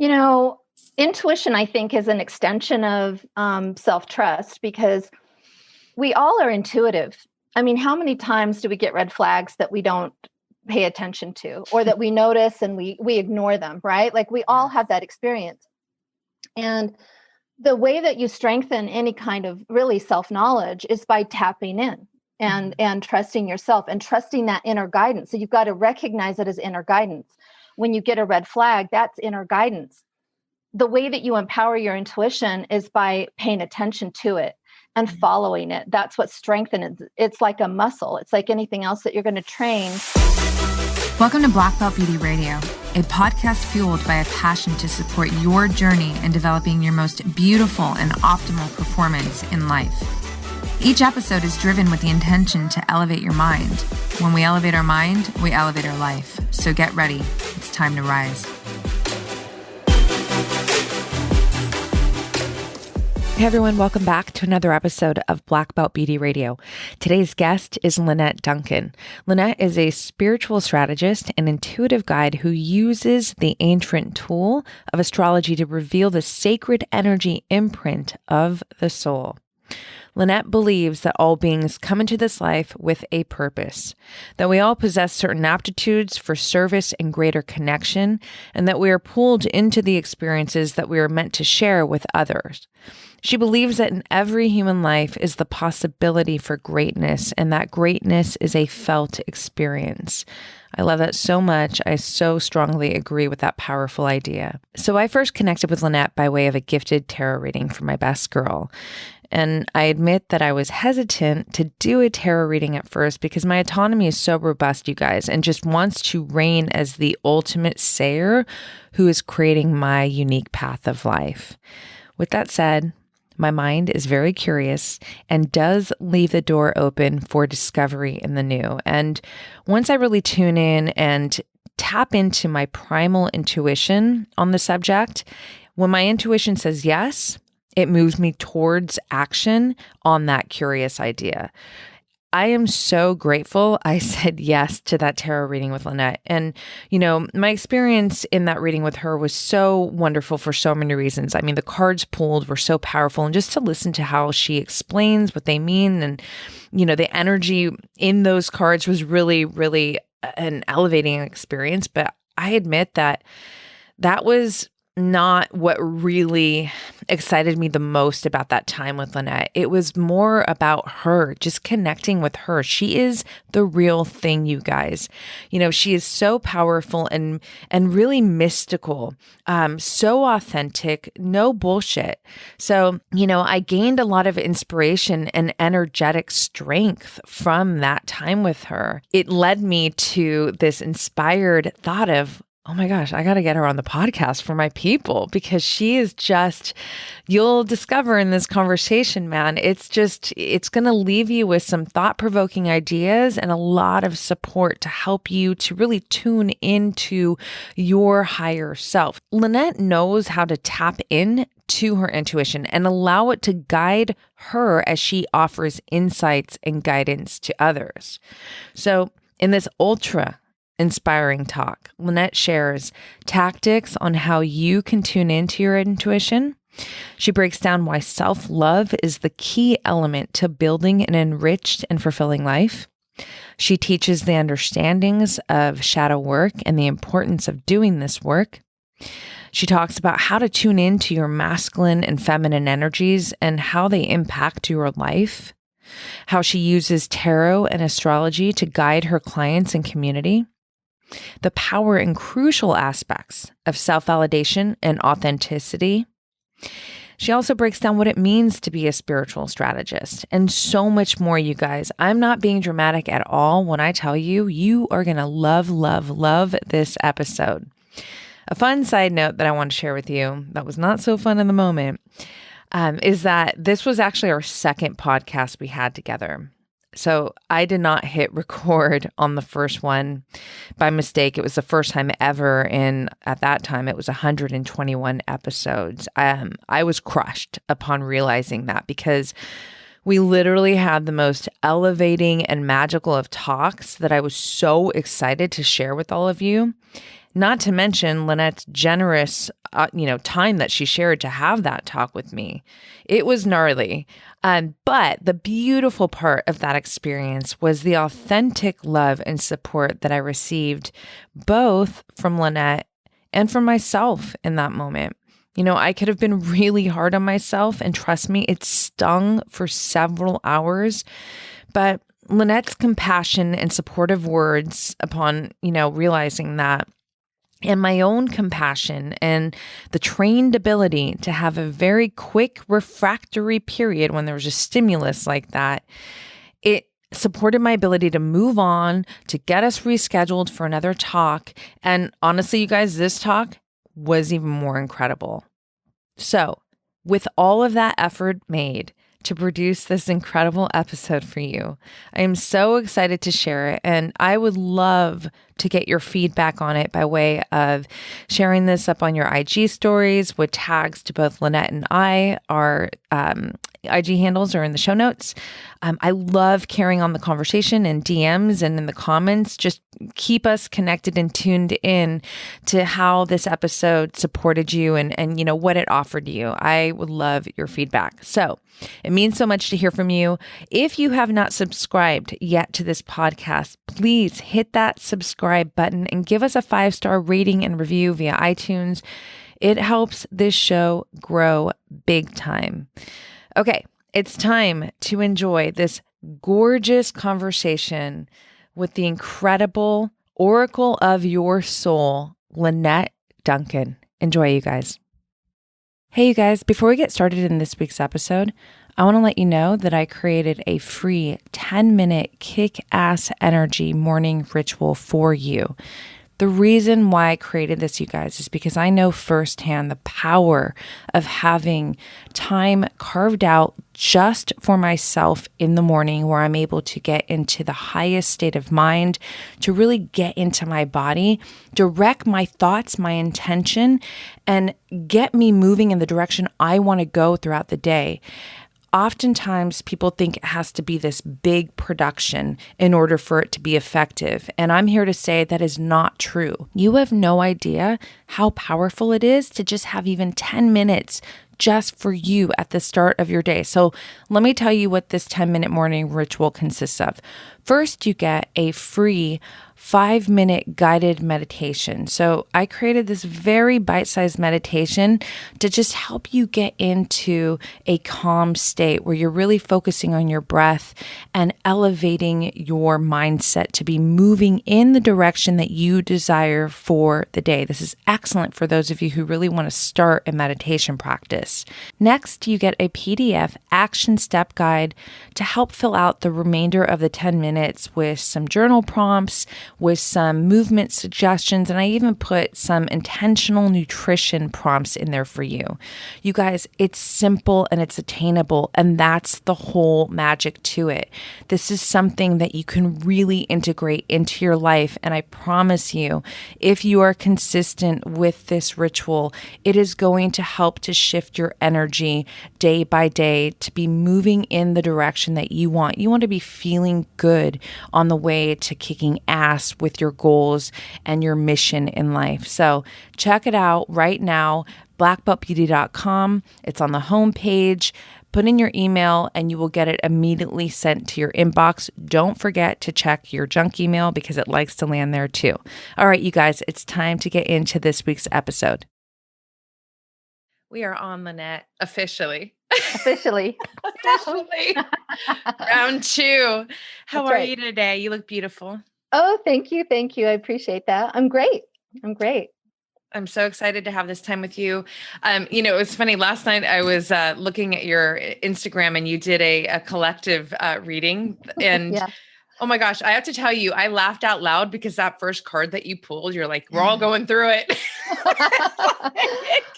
You know, intuition, I think, is an extension of self-trust because we all are intuitive. I mean, how many times do we get red flags that we don't pay attention to or that we notice and we ignore them, right? Like we all have that experience. And the way that you strengthen any kind of really self-knowledge is by tapping in and trusting yourself and trusting that inner guidance. So you've got to recognize it as inner guidance. When you get a red flag, that's inner guidance. The way that you empower your intuition is by paying attention to it and following it. That's what strengthens it. It's like a muscle. It's like anything else that you're going to train. Welcome to Black Belt Beauty Radio, a podcast fueled by a passion to support your journey in developing your most beautiful and optimal performance in life. Each episode is driven with the intention to elevate your mind. When we elevate our mind, we elevate our life. So get ready. It's time to rise. Hey everyone, welcome back to another episode of Black Belt Beauty Radio. Today's guest is Lynette Duncan. Lynette is a spiritual strategist and intuitive guide who uses the imprint tool of astrology to reveal the sacred energy imprint of the soul. Lynette believes that all beings come into this life with a purpose, that we all possess certain aptitudes for service and greater connection, and that we are pulled into the experiences that we are meant to share with others. She believes that in every human life is the possibility for greatness, and that greatness is a felt experience. I love that so much. I so strongly agree with that powerful idea. So I first connected with Lynette by way of a gifted tarot reading for my best girl. And I admit that I was hesitant to do a tarot reading at first because my autonomy is so robust, you guys, and just wants to reign as the ultimate sayer who is creating my unique path of life. With that said, my mind is very curious and does leave the door open for discovery in the new. And once I really tune in and tap into my primal intuition on the subject, when my intuition says yes, it moves me towards action on that curious idea. I am so grateful I said yes to that tarot reading with Lynette. And, you know, my experience in that reading with her was so wonderful for so many reasons. I mean, the cards pulled were so powerful, and just to listen to how she explains what they mean and, you know, the energy in those cards was really, really an elevating experience. But I admit that that was not what really excited me the most about that time with Lynette. It was more about her, just connecting with her. She is the real thing, you guys. You know, she is so powerful and really mystical, so authentic, no bullshit. So, you know, I gained a lot of inspiration and energetic strength from that time with her. It led me to this inspired thought of, oh my gosh, I got to get her on the podcast for my people, because she is just, you'll discover in this conversation, man, it's going to leave you with some thought-provoking ideas and a lot of support to help you to really tune into your higher self. Lynette knows how to tap in to her intuition and allow it to guide her as she offers insights and guidance to others. So in this ultra inspiring talk, Lynette shares tactics on how you can tune into your intuition. She breaks down why self-love is the key element to building an enriched and fulfilling life. She teaches the understandings of shadow work and the importance of doing this work. She talks about how to tune into your masculine and feminine energies and how they impact your life. How she uses tarot and astrology to guide her clients and community. The power and crucial aspects of self-validation and authenticity. She also breaks down what it means to be a spiritual strategist and so much more, you guys. I'm not being dramatic at all when I tell you, you are going to love, love, love this episode. A fun side note that I want to share with you that was not so fun in the moment is that this was actually our second podcast we had together. So I did not hit record on the first one by mistake. It was the first time ever, and at that time it was 121 episodes. I was crushed upon realizing that, because we literally had the most elevating and magical of talks that I was so excited to share with all of you. Not to mention Lynette's generous, time that she shared to have that talk with me. It was gnarly. But the beautiful part of that experience was the authentic love and support that I received both from Lynette and from myself in that moment. I could have been really hard on myself, and trust me, it stung for several hours. But Lynette's compassion and supportive words upon, realizing that, and my own compassion and the trained ability to have a very quick refractory period when there was a stimulus like that, it supported my ability to move on, to get us rescheduled for another talk. And honestly, you guys, this talk was even more incredible. So, with all of that effort made to produce this incredible episode for you, I am so excited to share it, and I would love to get your feedback on it by way of sharing this up on your IG stories with tags to both Lynette and I. Our IG handles are in the show notes. I love carrying on the conversation in DMs and in the comments. Just keep us connected and tuned in to how this episode supported you and what it offered you. I would love your feedback. So it means so much to hear from you. If you have not subscribed yet to this podcast, please hit that subscribe button and give us a 5-star rating and review via iTunes. It helps this show grow big time. Okay, it's time to enjoy this gorgeous conversation with the incredible oracle of your soul, Lynette Duncan. Enjoy, you guys. Hey, you guys, before we get started in this week's episode, I want to let you know that I created a free 10-minute kick-ass energy morning ritual for you. The reason why I created this, you guys, is because I know firsthand the power of having time carved out just for myself in the morning, where I'm able to get into the highest state of mind, to really get into my body, direct my thoughts, my intention, and get me moving in the direction I want to go throughout the day. Oftentimes, people think it has to be this big production in order for it to be effective. And I'm here to say that is not true. You have no idea how powerful it is to just have even 10 minutes just for you at the start of your day. So let me tell you what this 10-minute morning ritual consists of. First, you get a free 5-minute guided meditation. So I created this very bite-sized meditation to just help you get into a calm state where you're really focusing on your breath and elevating your mindset to be moving in the direction that you desire for the day. This is excellent for those of you who really want to start a meditation practice. Next, you get a PDF action step guide to help fill out the remainder of the 10 minutes with some journal prompts, with some movement suggestions, and I even put some intentional nutrition prompts in there for you. You guys, it's simple and it's attainable, and that's the whole magic to it. This is something that you can really integrate into your life, and I promise you, if you are consistent with this ritual, it is going to help to shift your energy day by day to be moving in the direction that you want. You want to be feeling good on the way to kicking ass with your goals and your mission in life. So check it out right now, blackbeltbeauty.com. It's on the homepage. Put in your email and you will get it immediately sent to your inbox. Don't forget to check your junk email because it likes to land there too. All right, you guys, it's time to get into this week's episode. We are on, Lynette, officially. Officially. Round 2. How That's are right. you today? You look beautiful. Oh, thank you. Thank you. I appreciate that. I'm great. I'm so excited to have this time with you. It was funny. Last night I was looking at your Instagram and you did a collective reading. And Yeah. oh my gosh, I have to tell you, I laughed out loud because that first card that you pulled, you're like, we're all going through it.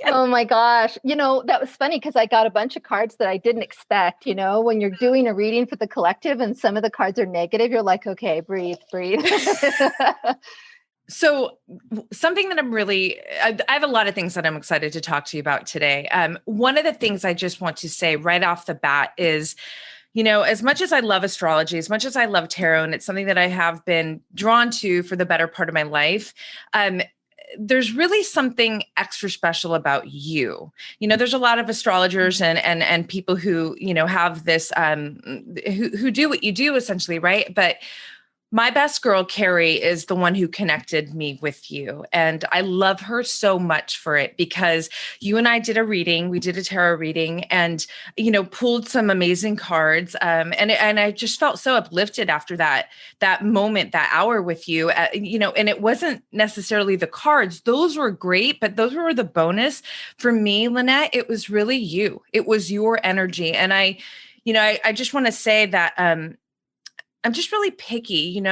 Oh my gosh. That was funny because I got a bunch of cards that I didn't expect. When you're doing a reading for the collective and some of the cards are negative, you're like, okay, breathe. So something that I have a lot of things that I'm excited to talk to you about today. One of the things I just want to say right off the bat is, as much as I love astrology, as much as I love tarot, and it's something that I have been drawn to for the better part of my life, there's really something extra special about you. There's a lot of astrologers and people who, have this, who do what you do essentially, right? But my best girl, Carrie, is the one who connected me with you. And I love her so much for it, because you and I did a reading. We did a tarot reading and, pulled some amazing cards. And I just felt so uplifted after that moment, that hour with you, and it wasn't necessarily the cards. Those were great, but those were the bonus for me, Lynette. It was really you. It was your energy. And I just want to say that, I'm just really picky.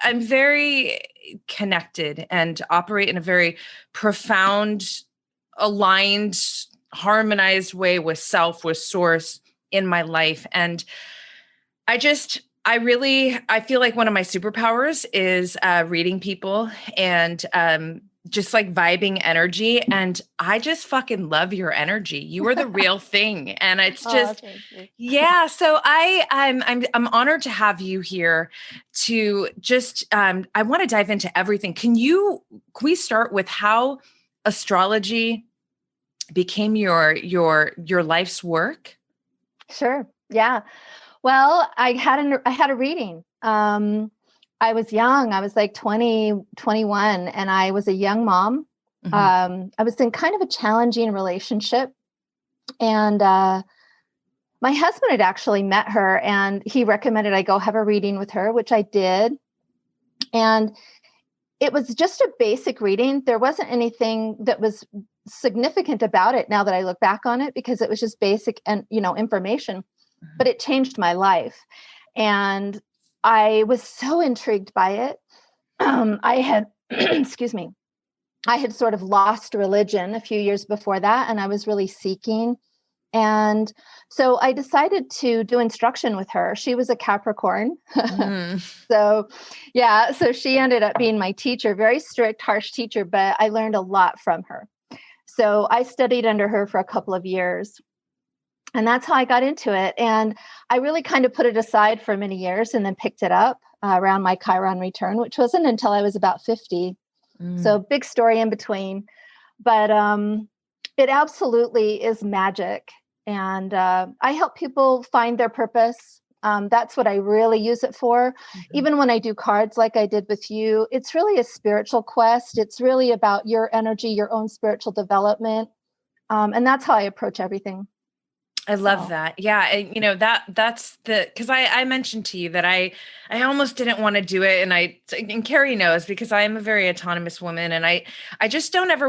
I'm very connected and operate in a very profound, aligned, harmonized way with self, with source in my life. And I feel like one of my superpowers is reading people and just like vibing energy. And I just fucking love your energy. You are the real thing. And it's just, yeah. So I'm honored to have you here to just, I want to dive into everything. Can we start with how astrology became your life's work? Sure. Yeah. Well, I had a reading. I was young. I was like 20, 21, and I was a young mom. Mm-hmm. I was in kind of a challenging relationship, and my husband had actually met her, and he recommended I go have a reading with her, which I did. And it was just a basic reading. There wasn't anything that was significant about it now that I look back on it, because it was just basic and, information, but it changed my life. And I was so intrigued by it. I had, excuse me, I had sort of lost religion a few years before that, and I was really seeking. And so I decided to do instruction with her. She was a Capricorn. So she ended up being my teacher, very strict, harsh teacher, but I learned a lot from her. So I studied under her for a couple of years. And that's how I got into it. And I really kind of put it aside for many years and then picked it up around my Chiron return, which wasn't until I was about 50. So big story in between. But it absolutely is magic. And I help people find their purpose. That's what I really use it for. Mm-hmm. Even when I do cards like I did with you, it's really a spiritual quest. It's really about your energy, your own spiritual development. And that's how I approach everything. I love that. Yeah. And, that's because I mentioned to you that I almost didn't want to do it. And Carrie knows, because I am a very autonomous woman, and I just don't ever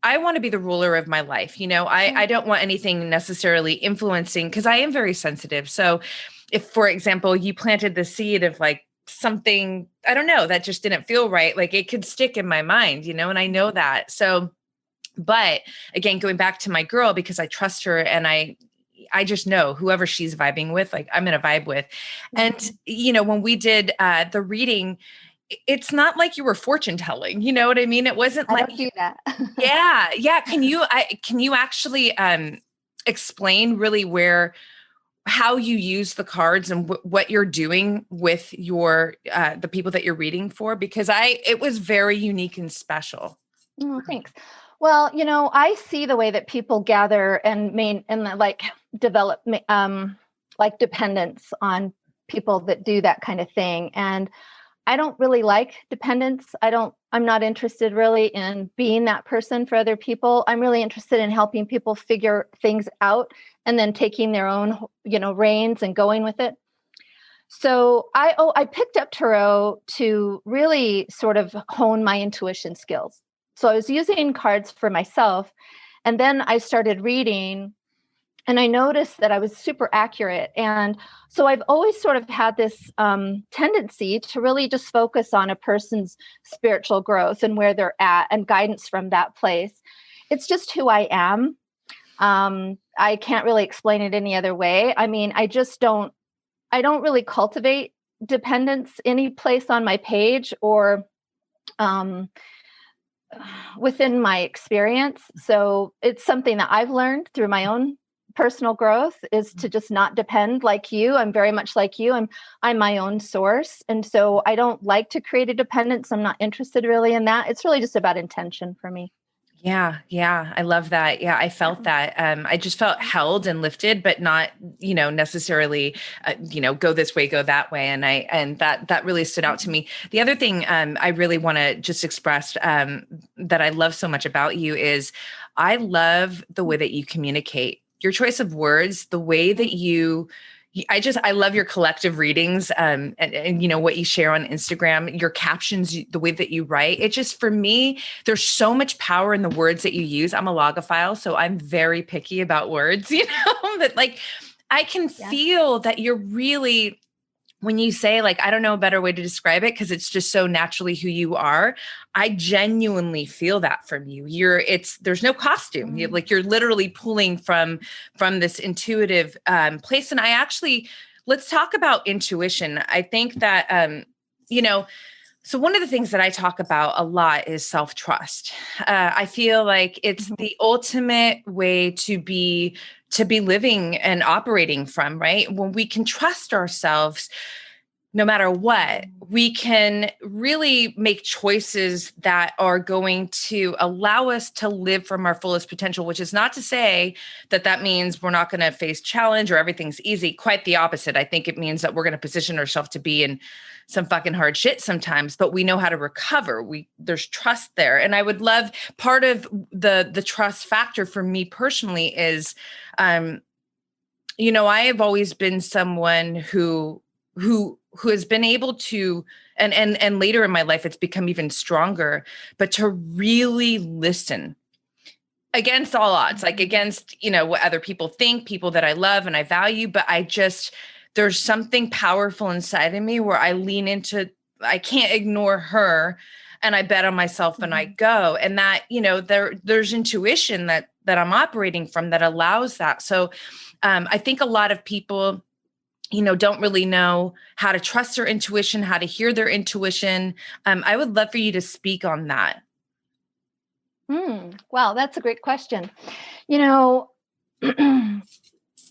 I want to be the ruler of my life. I don't want anything necessarily influencing, because I am very sensitive. So if, for example, you planted the seed of like something, I don't know, that just didn't feel right, like it could stick in my mind, and I know that. So, but again, going back to my girl, because I trust her, and I just know whoever she's vibing with, like I'm going to vibe with. And, when we did the reading, it's not like you were fortune telling, you know what I mean? It wasn't like, I don't do that. Yeah. Can you actually explain really how you use the cards and what you're doing with your, the people that you're reading for? Because it was very unique and special. Oh, thanks. Well, I see the way that people gather and develop like dependence on people that do that kind of thing. And I don't really like dependence. I'm not interested really in being that person for other people. I'm really interested in helping people figure things out and then taking their own, reins and going with it. So I picked up tarot to really sort of hone my intuition skills. So I was using cards for myself, and then I started reading, and I noticed that I was super accurate. And so I've always sort of had this tendency to really just focus on a person's spiritual growth and where they're at, and guidance from that place. It's just who I am. I can't really explain it any other way. I mean, I don't really cultivate dependence any place on my page or within my experience. So it's something that I've learned through my own personal growth is to just not depend like you. I'm very much like you. I'm my own source. And so I don't like to create a dependence. I'm not interested really in that. It's really just about intention for me. Yeah. Yeah. I love that. Yeah. I felt that. I just felt held and lifted, but not, necessarily, go this way, go that way. And that really stood out to me. The other thing, I really want to just express, that I love so much about you is I love the way that you communicate, your choice of words, the way that I love your collective readings, and what you share on Instagram, your captions, the way that you write. It just, for me, there's so much power in the words that you use. I'm a logophile, so I'm very picky about words, but like I can feel that you're really, when you say, like, I don't know a better way to describe it because it's just so naturally who you are. I genuinely feel that from you. There's no costume. You're literally pulling from this intuitive place. And let's talk about intuition. I think that, so one of the things that I talk about a lot is self-trust. I feel like it's the ultimate way to be living and operating from, right? When we can trust ourselves, no matter what, we can really make choices that are going to allow us to live from our fullest potential, which is not to say that means we're not going to face challenge or everything's easy. Quite the opposite. I think it means that we're going to position ourselves to be in some fucking hard shit sometimes, but we know how to recover. There's trust there. And I would love, part of the trust factor for me personally is, I have always been someone who has been able to, and later in my life, it's become even stronger, but to really listen against all odds, like against, what other people think, people that I love and I value, but there's something powerful inside of me where I lean into, I can't ignore her, and I bet on myself and I go. And that, there's intuition that I'm operating from that allows that. So I think a lot of people, don't really know how to trust their intuition, how to hear their intuition. I would love for you to speak on that. Wow, that's a great question.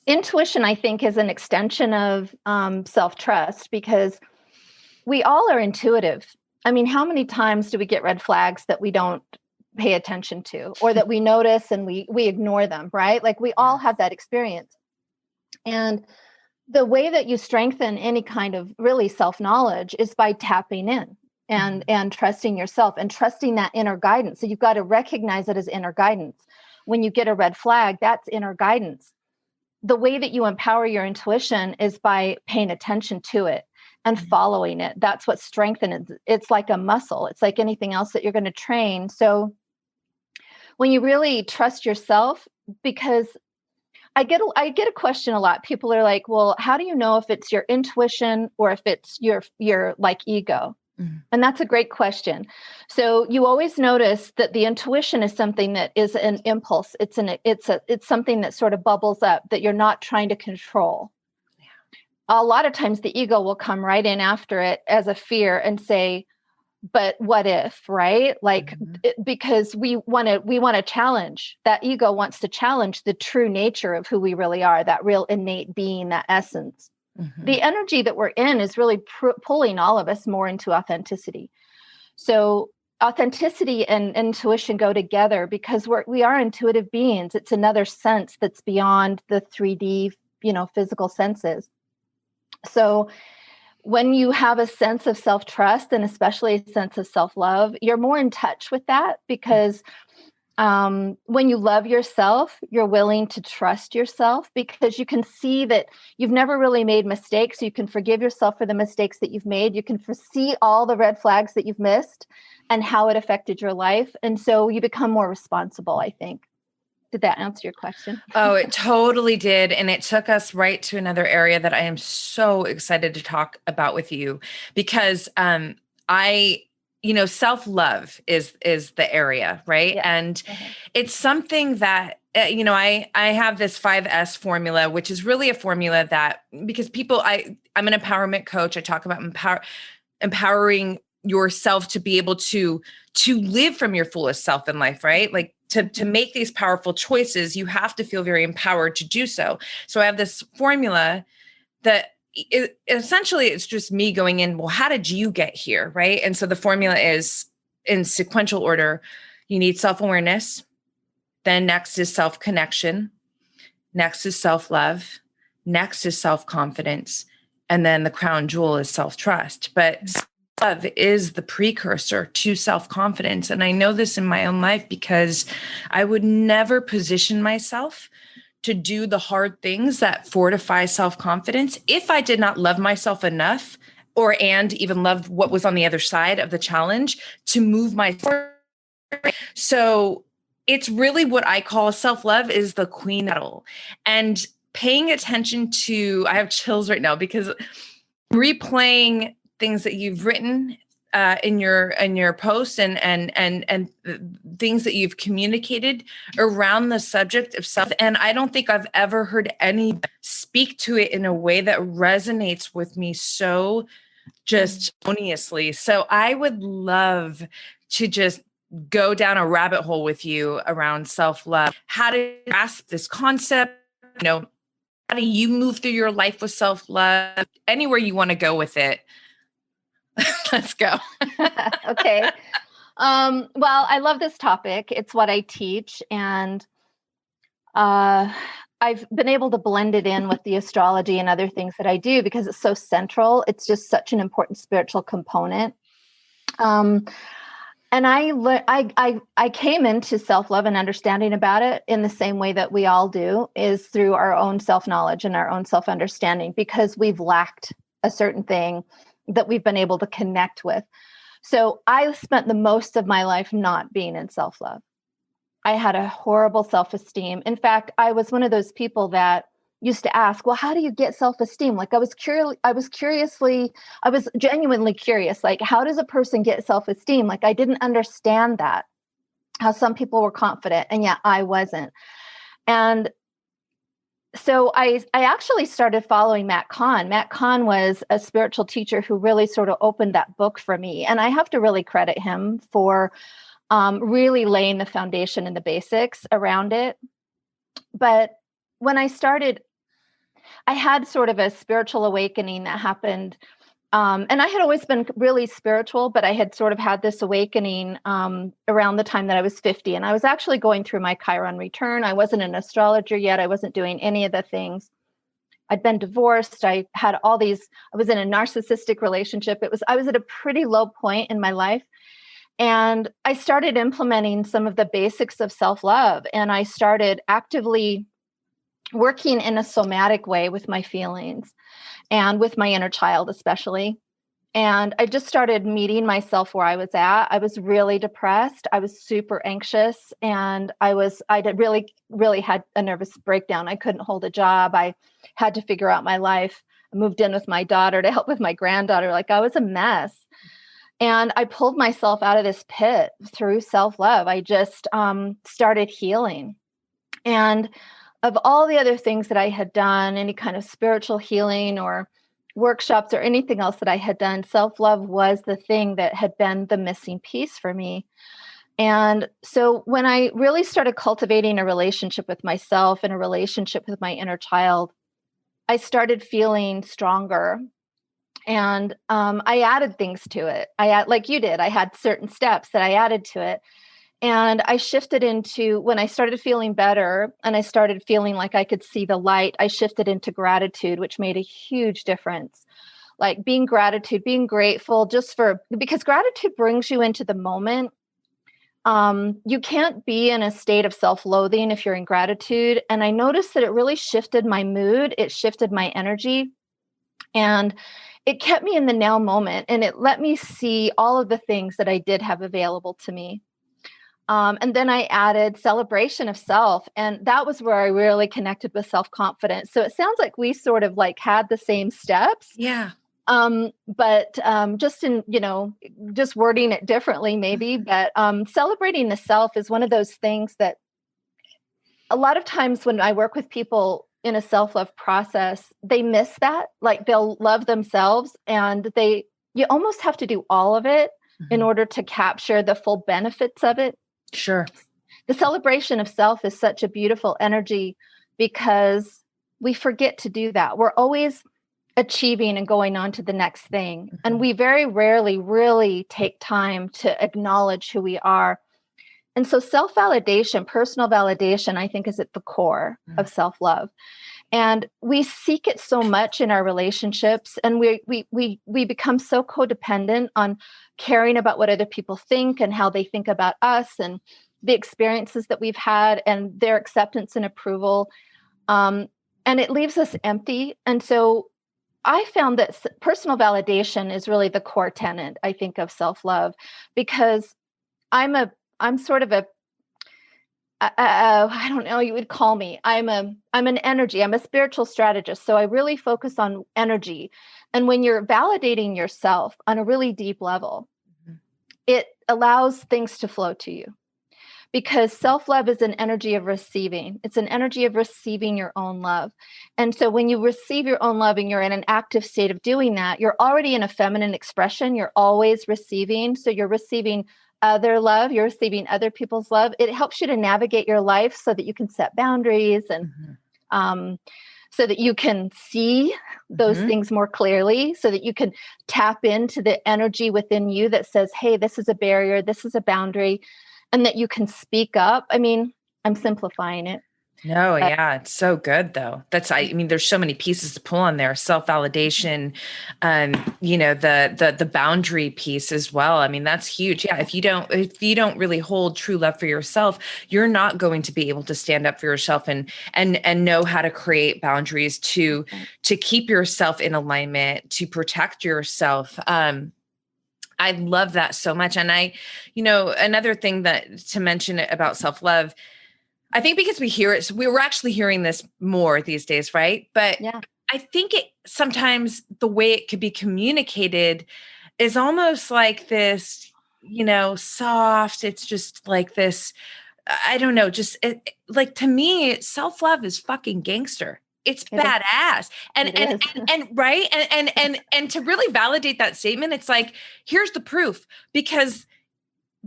Intuition, I think, is an extension of self-trust because we all are intuitive. I mean, how many times do we get red flags that we don't pay attention to, or that we notice and we ignore them, right? Like we all have that experience. And the way that you strengthen any kind of really self-knowledge is by tapping in and trusting yourself and trusting that inner guidance. So you've got to recognize it as inner guidance. When you get a red flag, that's inner guidance. The way that you empower your intuition is by paying attention to it and following it. That's what strengthens it. It's like a muscle. It's like anything else that you're going to train. So when you really trust yourself, because I get a question a lot. People are like, well, how do you know if it's your intuition or if it's your like ego? And that's a great question. So you always notice that the intuition is something that is an impulse. It's something that sort of bubbles up that you're not trying to control. Yeah. A lot of times the ego will come right in after it as a fear and say, but what if, right? Like, because we want to challenge. That ego wants to challenge the true nature of who we really are, that real innate being, that essence. The energy that we're in is really pulling all of us more into authenticity. So authenticity and intuition go together because we are intuitive beings. It's another sense that's beyond the 3D, physical senses. So when you have a sense of self-trust and especially a sense of self-love, you're more in touch with that because when you love yourself, you're willing to trust yourself because you can see that you've never really made mistakes. You can forgive yourself for the mistakes that you've made. You can foresee all the red flags that you've missed and how it affected your life. And so you become more responsible, I think. Did that answer your question? Oh, it totally did. And it took us right to another area that I am so excited to talk about with you because self-love is the area, right? Yeah. And it's something that, I have this 5S formula, which is really a formula that, because I'm an empowerment coach. I talk about empowering yourself to be able to live from your fullest self in life, right? Like to make these powerful choices, you have to feel very empowered to do so. So I have this formula that essentially it's just me going in, well, how did you get here, right? And so the formula is in sequential order. You need self-awareness. Then next is self-connection. Next is self-love. Next is self-confidence. And then the crown jewel is self-trust. But love is the precursor to self-confidence. And I know this in my own life because I would never position myself to do the hard things that fortify self-confidence if I did not love myself enough and even love what was on the other side of the challenge to move myself. So it's really what I call self-love is the queen nettle. And paying attention to, I have chills right now because replaying things that you've written in your posts and things that you've communicated around the subject of self. And I don't think I've ever heard any speak to it in a way that resonates with me so just harmoniously. So I would love to just go down a rabbit hole with you around self-love. How to grasp this concept, how do you move through your life with self-love? Anywhere you want to go with it. Let's go. Okay. Well, I love this topic. It's what I teach. And I've been able to blend it in with the astrology and other things that I do because it's so central. It's just such an important spiritual component. And I came into self-love and understanding about it in the same way that we all do, is through our own self-knowledge and our own self-understanding, because we've lacked a certain thing that we've been able to connect with. So I spent the most of my life not being in self-love. I had a horrible self-esteem. In fact, I was one of those people that used to ask, well, how do you get self-esteem? Like I was genuinely curious, like, how does a person get self-esteem? Like I didn't understand that, how some people were confident and yet I wasn't. And so I actually started following Matt Kahn. Matt Kahn was a spiritual teacher who really sort of opened that book for me. And I have to really credit him for really laying the foundation and the basics around it. But when I started, I had sort of a spiritual awakening that happened. And I had always been really spiritual, but I had sort of had this awakening around the time that I was 50. And I was actually going through my Chiron return. I wasn't an astrologer yet. I wasn't doing any of the things. I'd been divorced. I was in a narcissistic relationship. I was at a pretty low point in my life. And I started implementing some of the basics of self-love. And I started actively working in a somatic way with my feelings and with my inner child, especially. And I just started meeting myself where I was at. I was really depressed. I was super anxious. And I really, really had a nervous breakdown. I couldn't hold a job. I had to figure out my life. I moved in with my daughter to help with my granddaughter. Like I was a mess. And I pulled myself out of this pit through self-love. I just started healing. And of all the other things that I had done, any kind of spiritual healing or workshops or anything else that I had done, self-love was the thing that had been the missing piece for me. And so when I really started cultivating a relationship with myself and a relationship with my inner child, I started feeling stronger. And I added things to it. Like you did, I had certain steps that I added to it. And I shifted into, when I started feeling better and I started feeling like I could see the light, I shifted into gratitude, which made a huge difference. Like being grateful because gratitude brings you into the moment. You can't be in a state of self-loathing if you're in gratitude. And I noticed that it really shifted my mood. It shifted my energy. And it kept me in the now moment. And it let me see all of the things that I did have available to me. And then I added celebration of self. And that was where I really connected with self-confidence. So it sounds like we sort of like had the same steps. Yeah. But just wording it differently maybe. But celebrating the self is one of those things that a lot of times when I work with people in a self-love process, they miss that. Like they'll love themselves and they you almost have to do all of it in order to capture the full benefits of it. Sure. The celebration of self is such a beautiful energy because we forget to do that. We're always achieving and going on to the next thing. And we very rarely really take time to acknowledge who we are. And so self-validation, personal validation, I think is at the core of self-love. And we seek it so much in our relationships, and we become so codependent on caring about what other people think and how they think about us and the experiences that we've had and their acceptance and approval. And it leaves us empty. And so I found that personal validation is really the core tenet, I think, of self-love, because I'm sort of I don't know, you would call me. I'm an energy. I'm a spiritual strategist. So I really focus on energy. And when you're validating yourself on a really deep level, it allows things to flow to you. Because self-love is an energy of receiving. It's an energy of receiving your own love. And so when you receive your own love and you're in an active state of doing that, you're already in a feminine expression. You're always receiving. So you're receiving other love. You're receiving other people's love. It helps you to navigate your life so that you can set boundaries and so that you can see those things more clearly, so that you can tap into the energy within you that says, hey, this is a barrier, this is a boundary, and that you can speak up. I mean, I'm simplifying it. No, yeah, it's so good though. I mean, there's so many pieces to pull on there. Self-validation, the boundary piece as well. I mean, that's huge. Yeah. If you don't really hold true love for yourself, you're not going to be able to stand up for yourself and know how to create boundaries to keep yourself in alignment, to protect yourself. I love that so much. And another thing to mention about self-love, I think because we hear it, we're actually hearing this more these days, right? But yeah. I think sometimes the way it could be communicated is almost like this, soft. It's just like this, I don't know, like to me, self-love is fucking gangster. It's badass. And right. And to really validate that statement, it's like, here's the proof, because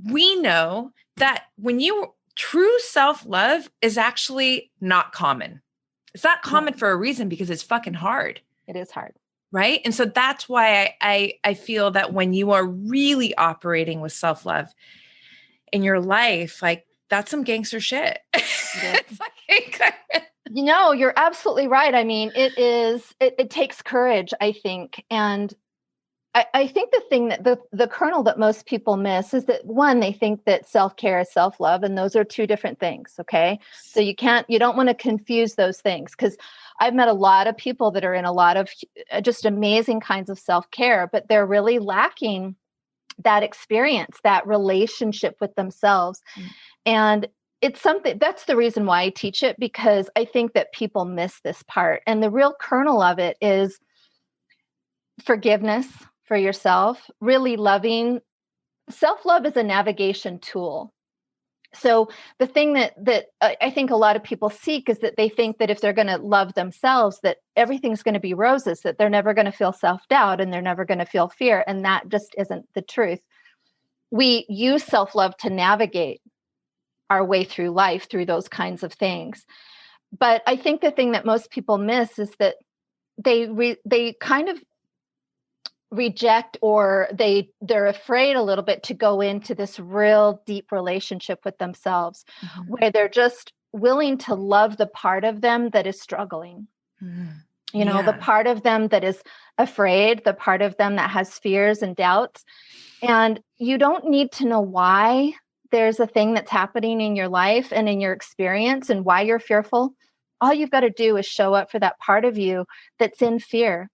we know that true self-love is actually not common. It's not common for a reason, because it's fucking hard. It is hard. Right. And so that's why I feel that when you are really operating with self-love in your life, like that's some gangster shit. It's like, you're absolutely right. I mean, it takes courage, I think. And I think the thing that the kernel that most people miss is that, one, they think that self-care is self-love, and those are two different things. Okay. So you don't want to confuse those things, because I've met a lot of people that are in a lot of just amazing kinds of self-care, but they're really lacking that experience, that relationship with themselves. And it's something, that's the reason why I teach it, because I think that people miss this part. And the real kernel of it is forgiveness for yourself, really loving. Self-love is a navigation tool. So the thing that I think a lot of people seek is that they think that if they're going to love themselves, that everything's going to be roses, that they're never going to feel self-doubt and they're never going to feel fear. And that just isn't the truth. We use self-love to navigate our way through life, through those kinds of things. But I think the thing that most people miss is that they kind of reject, or they're afraid a little bit to go into this real deep relationship with themselves, where they're just willing to love the part of them that is struggling. The part of them that is afraid, the part of them that has fears and doubts. And you don't need to know why there's a thing that's happening in your life and in your experience and why you're fearful. All you've got to do is show up for that part of you that's in fear.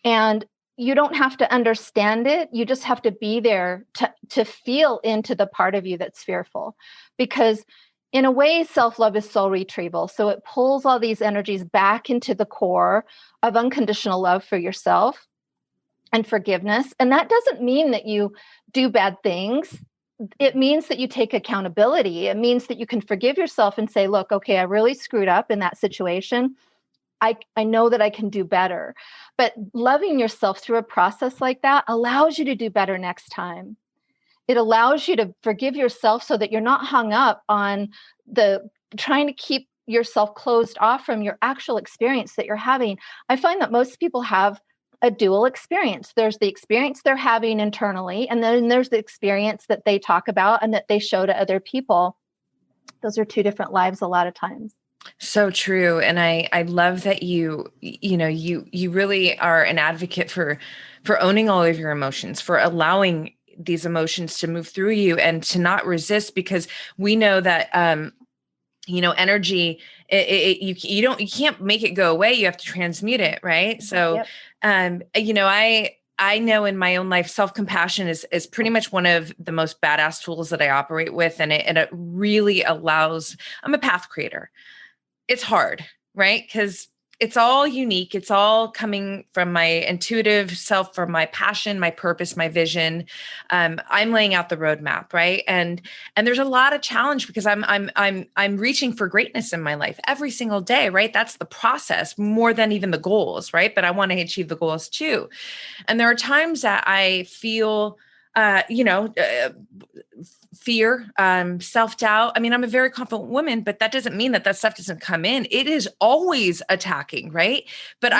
And you don't have to understand it. You just have to be there to feel into the part of you that's fearful. Because in a way, self-love is soul retrieval. So it pulls all these energies back into the core of unconditional love for yourself and forgiveness. And that doesn't mean that you do bad things. It means that you take accountability. It means that you can forgive yourself and say, look, okay, I really screwed up in that situation. I know that I can do better. But loving yourself through a process like that allows you to do better next time. It allows you to forgive yourself so that you're not hung up on the trying to keep yourself closed off from your actual experience that you're having. I find that most people have a dual experience. There's the experience they're having internally, and then there's the experience that they talk about and that they show to other people. Those are two different lives a lot of times. So true. And I love that you really are an advocate for owning all of your emotions, for allowing these emotions to move through you and to not resist, because we know that, energy, you can't make it go away. You have to transmute it. Right. So, Yep. I know in my own life, self-compassion is pretty much one of the most badass tools that I operate with. And it really allows, I'm a path creator. It's hard, right? Because it's all unique. It's all coming from my intuitive self, from my passion, my purpose, my vision. I'm laying out the roadmap, right? And there's a lot of challenge because I'm reaching for greatness in my life every single day, right? That's the process more than even the goals, right? But I want to achieve the goals too. And there are times that I feel, fear, self-doubt. I mean, I'm a very confident woman, but that doesn't mean that stuff doesn't come in. It is always attacking, right? But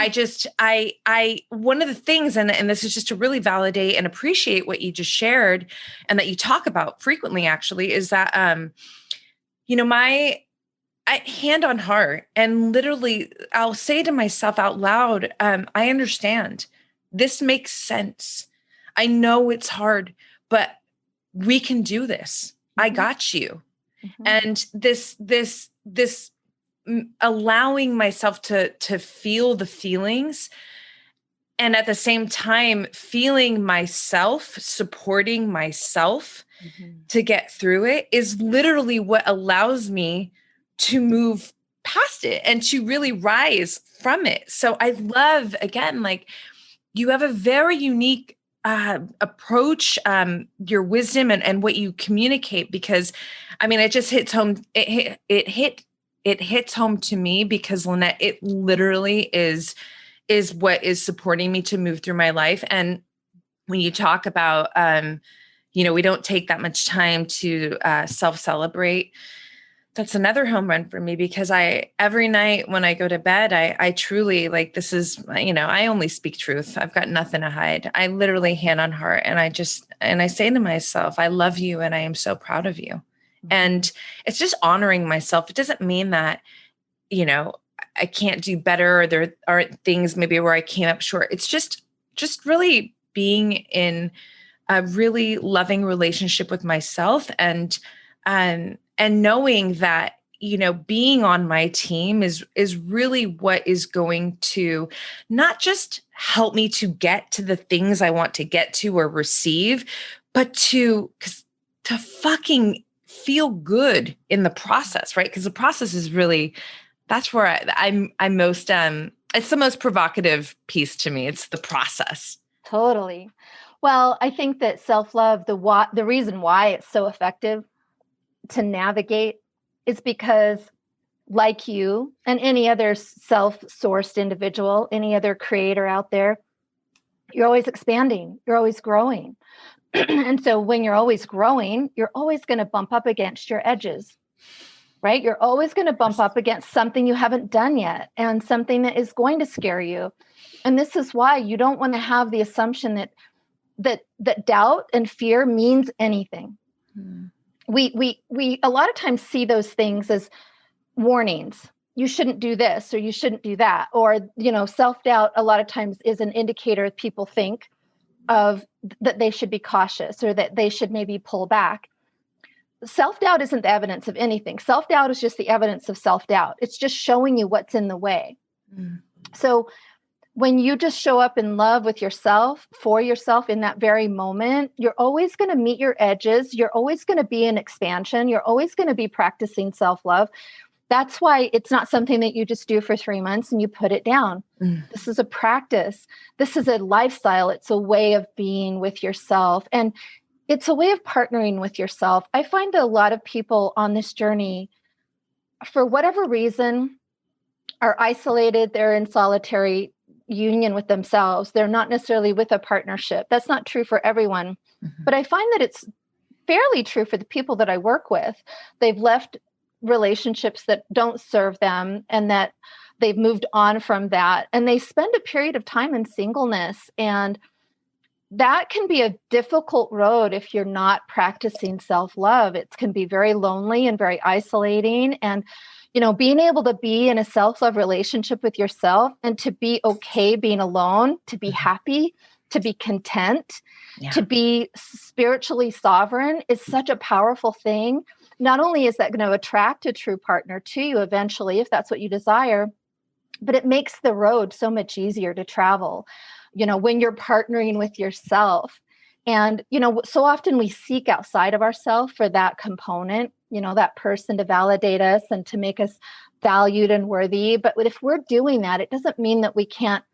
one of the things, and this is just to really validate and appreciate what you just shared and that you talk about frequently actually, is that, my hand on heart, and literally I'll say to myself out loud, I understand. This makes sense. I know it's hard, but we can do this. I got you. Mm-hmm. And this allowing myself to feel the feelings, and at the same time feeling myself, supporting myself to get through it, is literally what allows me to move past it and to really rise from it. So I love, again, like, you have a very unique approach, your wisdom and what you communicate, because I mean, it just hits home. It hits home to me because, Lynette, it literally is what is supporting me to move through my life. And when you talk about, we don't take that much time to self-celebrate. That's another home run for me, because every night when I go to bed, I truly, like, this is, I only speak truth. I've got nothing to hide. I literally, hand on heart. And I say to myself, I love you. And I am so proud of you. Mm-hmm. And it's just honoring myself. It doesn't mean that, I can't do better, or there aren't things maybe where I came up short. It's just really being in a really loving relationship with myself, and knowing that, being on my team is really what is going to not just help me to get to the things I want to get to or receive, but to fucking feel good in the process, right? Because the process is really, that's where I'm most, it's the most provocative piece to me. It's the process. Totally. Well, I think that self-love, the reason why it's so effective to navigate is because, like you and any other self-sourced individual, any other creator out there, you're always expanding, you're always growing. And so when you're always growing, you're always going to bump up against your edges, right? You're always going to bump up against something you haven't done yet, and something that is going to scare you. And this is why you don't want to have the assumption that doubt and fear means anything. We a lot of times see those things as warnings. You shouldn't do this, or you shouldn't do that. Or, self-doubt a lot of times is an indicator people think of that they should be cautious, or that they should maybe pull back. Self-doubt isn't the evidence of anything. Self-doubt is just the evidence of self-doubt. It's just showing you what's in the way. So when you just show up in love with yourself, for yourself in that very moment, you're always going to meet your edges. You're always going to be in expansion. You're always going to be practicing self-love. That's why it's not something that you just do for 3 months and you put it down. This is a practice. This is a lifestyle. It's a way of being with yourself. And it's a way of partnering with yourself. I find that a lot of people on this journey, for whatever reason, are isolated. They're in solitary union with themselves. They're not necessarily with a partnership. That's not true for everyone. But I find that it's fairly true for the people that I work with. They've left relationships that don't serve them, and that they've moved on from that. And they spend a period of time in singleness. And that can be a difficult road if you're not practicing self-love. It can be very lonely and very isolating. And, being able to be in a self-love relationship with yourself and to be okay being alone, to be happy, to be content, to be spiritually sovereign is such a powerful thing. Not only is that going to attract a true partner to you eventually, if that's what you desire, but it makes the road so much easier to travel, when you're partnering with yourself. And, so often we seek outside of ourselves for that component, that person to validate us and to make us valued and worthy. But if we're doing that, it doesn't mean that we can't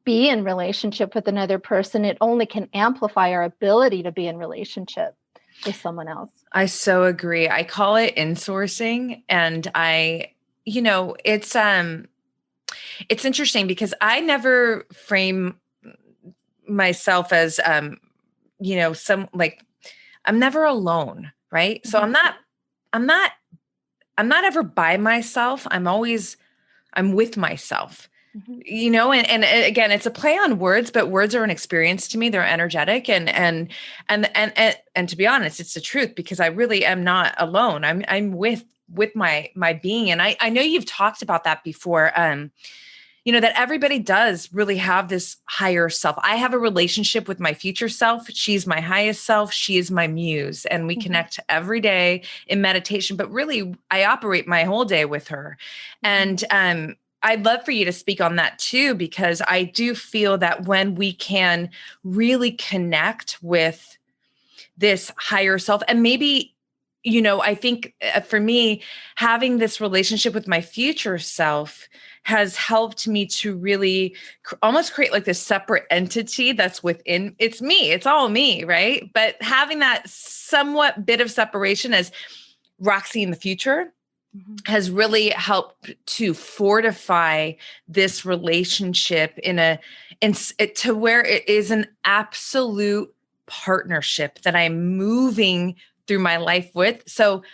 be in relationship with another person. It only can amplify our ability to be in relationship with someone else. I so agree. I call it insourcing. And it's interesting because I never frame myself as, I'm never alone. Right. So I'm not ever by myself. I'm with myself, and again, it's a play on words, but words are an experience to me. They're energetic. And to be honest, it's the truth, because I really am not alone. I'm with my being. And I know you've talked about that before. That everybody does really have this higher self. I have a relationship with my future self. She's my highest self. She is my muse. And we connect every day in meditation, but really I operate my whole day with her. And I'd love for you to speak on that too, because I do feel that when we can really connect with this higher self, and maybe, I think for me, having this relationship with my future self has helped me to really almost create like this separate entity that's within, it's me, it's all me, right? But having that somewhat bit of separation as Roxy in the future has really helped to fortify this relationship to where it is an absolute partnership that I'm moving through my life with. So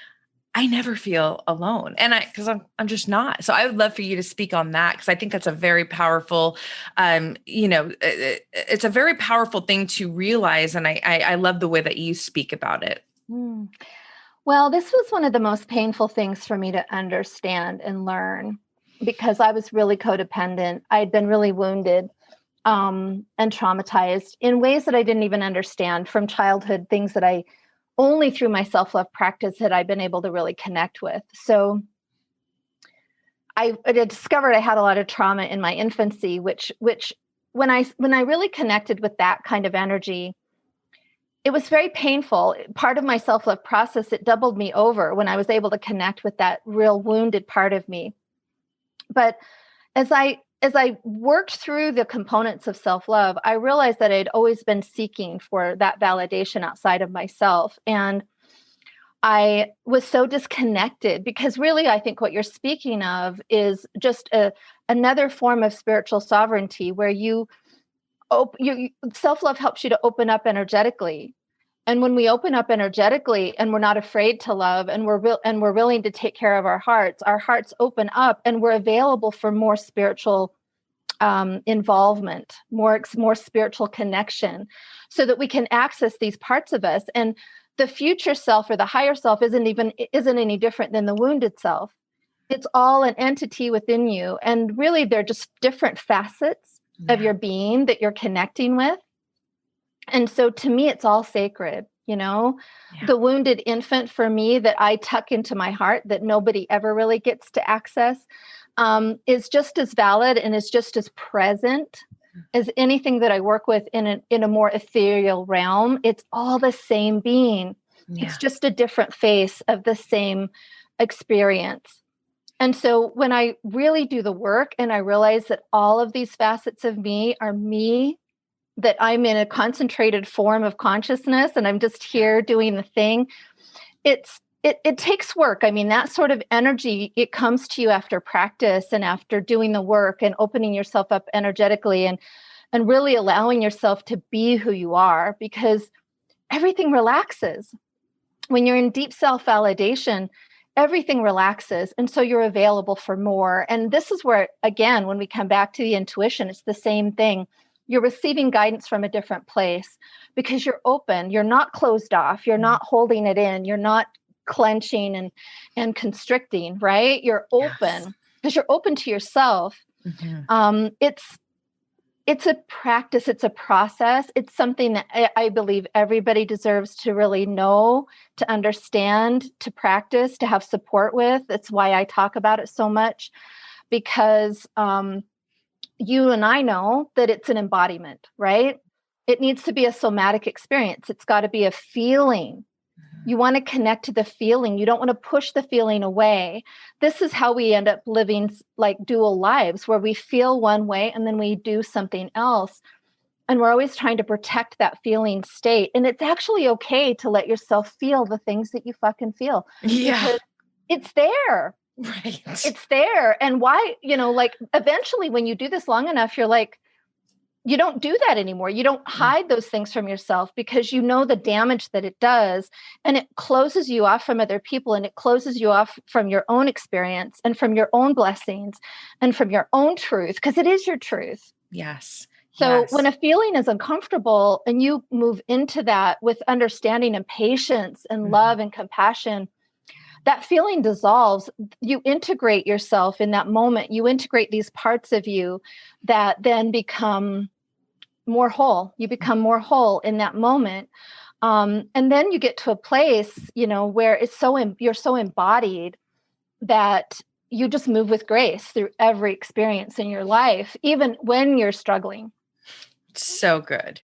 I never feel alone, because I'm just not. So I would love for you to speak on that, because I think that's a very powerful, it's a very powerful thing to realize. And I love the way that you speak about it. Well, this was one of the most painful things for me to understand and learn, because I was really codependent. I had been really wounded and traumatized in ways that I didn't even understand from childhood, things that I only through my self-love practice had I been able to really connect with. So I discovered I had a lot of trauma in my infancy, which when I really connected with that kind of energy, it was very painful. Part of my self-love process, it doubled me over when I was able to connect with that real wounded part of me. But as I worked through the components of self-love, I realized that I'd always been seeking for that validation outside of myself. And I was so disconnected, because really, I think what you're speaking of is just another form of spiritual sovereignty, where self-love helps you to open up energetically. And when we open up energetically and we're not afraid to love, and we're willing to take care of our hearts open up, and we're available for more spiritual involvement, more spiritual connection, so that we can access these parts of us. And the future self, or the higher self, isn't any different than the wounded self. It's all an entity within you. And really, they're just different facets of your being that you're connecting with. And so to me, it's all sacred, the wounded infant for me that I tuck into my heart, that nobody ever really gets to access, is just as valid and is just as present as anything that I work with in a more ethereal realm. It's all the same being. It's just a different face of the same experience. And so when I really do the work and I realize that all of these facets of me are me, that I'm in a concentrated form of consciousness and I'm just here doing the thing, it's it takes work. I mean, that sort of energy, it comes to you after practice and after doing the work and opening yourself up energetically and really allowing yourself to be who you are, because everything relaxes. When you're in deep self-validation, everything relaxes. And so you're available for more. And this is where, again, when we come back to the intuition, it's the same thing. You're receiving guidance from a different place because you're open. You're not closed off. You're not holding it in. You're not clenching and constricting, right? You're open because you're open to yourself. It's a practice. It's a process. It's something that I believe everybody deserves to really know, to understand, to practice, to have support with. That's why I talk about it so much, because you and I know that it's an embodiment, right? It needs to be a somatic experience. It's got to be a feeling. You want to connect to the feeling. You don't want to push the feeling away. This is how we end up living like dual lives, where we feel one way and then we do something else. And we're always trying to protect that feeling state. And it's actually okay to let yourself feel the things that you fucking feel. Yeah. Because it's there. Right. It's there. And why, like eventually when you do this long enough, you're like, you don't do that anymore. You don't hide those things from yourself because you know the damage that it does. And it closes you off from other people, and it closes you off from your own experience and from your own blessings and from your own truth, because it is your truth. Yes. So when a feeling is uncomfortable and you move into that with understanding and patience and love and compassion, that feeling dissolves. You integrate yourself in that moment. You integrate these parts of you that then become more whole. You become more whole in that moment. And then you get to a place, where it's you're so embodied that you just move with grace through every experience in your life, even when you're struggling. So good.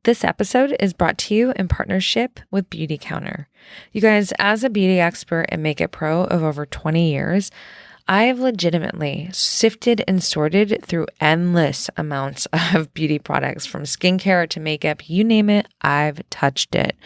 This episode is brought to you in partnership with Beauty Counter. You guys, as a beauty expert and makeup pro of over 20 years, I have legitimately sifted and sorted through endless amounts of beauty products, from skincare to makeup, you name it, I've touched it.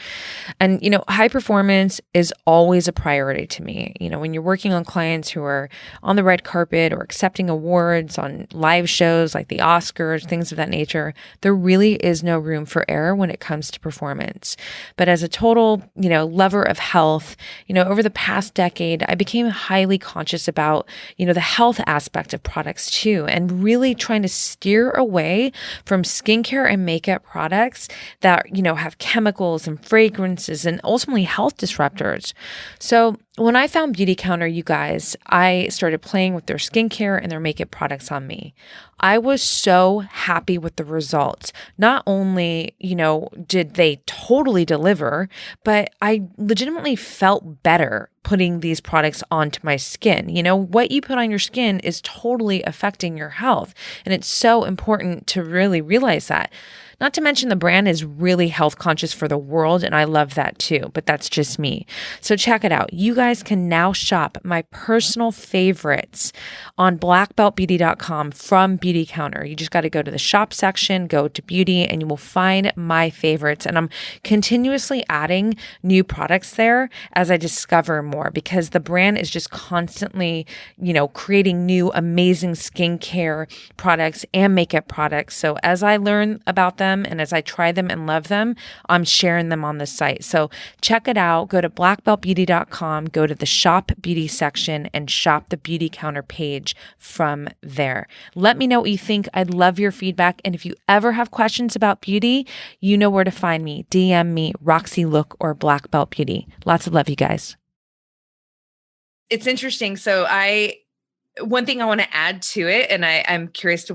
And, high performance is always a priority to me. When you're working on clients who are on the red carpet or accepting awards on live shows like the Oscars, things of that nature, there really is no room for error when it comes to performance. But as a total, lover of health, over the past decade, I became highly conscious about the health aspect of products too, and really trying to steer away from skincare and makeup products that, have chemicals and fragrances and ultimately health disruptors. So when I found Beauty Counter, you guys, I started playing with their skincare and their makeup products on me. I was so happy with the results. Not only, did they totally deliver, but I legitimately felt better putting these products onto my skin. What you put on your skin is totally affecting your health. And it's so important to really realize that. Not to mention the brand is really health conscious for the world, and I love that too, but that's just me. So check it out. You guys can now shop my personal favorites on blackbeltbeauty.com from Beauty Counter. You just got to go to the shop section, go to beauty, and you will find my favorites. And I'm continuously adding new products there as I discover more, because the brand is just constantly, creating new amazing skincare products and makeup products. So as I learn about them and as I try them and love them, I'm sharing them on the site. So check it out. Go to blackbeltbeauty.com, go to the shop beauty section, and shop the Beauty Counter page from there. Let me know what you think. I'd love your feedback. And if you ever have questions about beauty, you know where to find me. DM me, Roxy Look or Black Belt Beauty. Lots of love, you guys. It's interesting. So one thing I want to add to it, and I'm curious to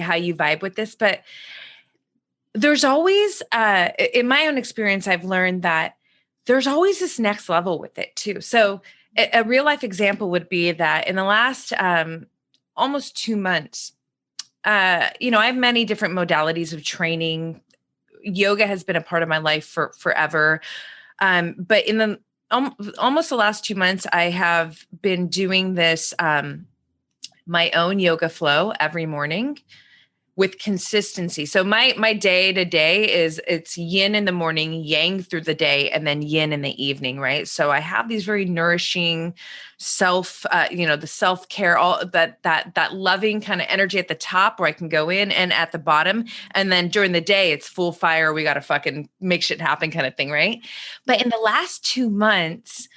how you vibe with this, but there's always, in my own experience, I've learned that there's always this next level with it too. So a real life example would be that in the last almost 2 months, I have many different modalities of training. Yoga has been a part of my life for forever. But in the almost the last 2 months, I have been doing this, my own yoga flow every morning, with consistency. So my day to day is it's yin in the morning, yang through the day, and then yin in the evening, right? So I have these very nourishing the self-care, all that loving kind of energy at the top where I can go in, and at the bottom. And then during the day, it's full fire. We got to fucking make shit happen kind of thing, right? But in the last 2 months,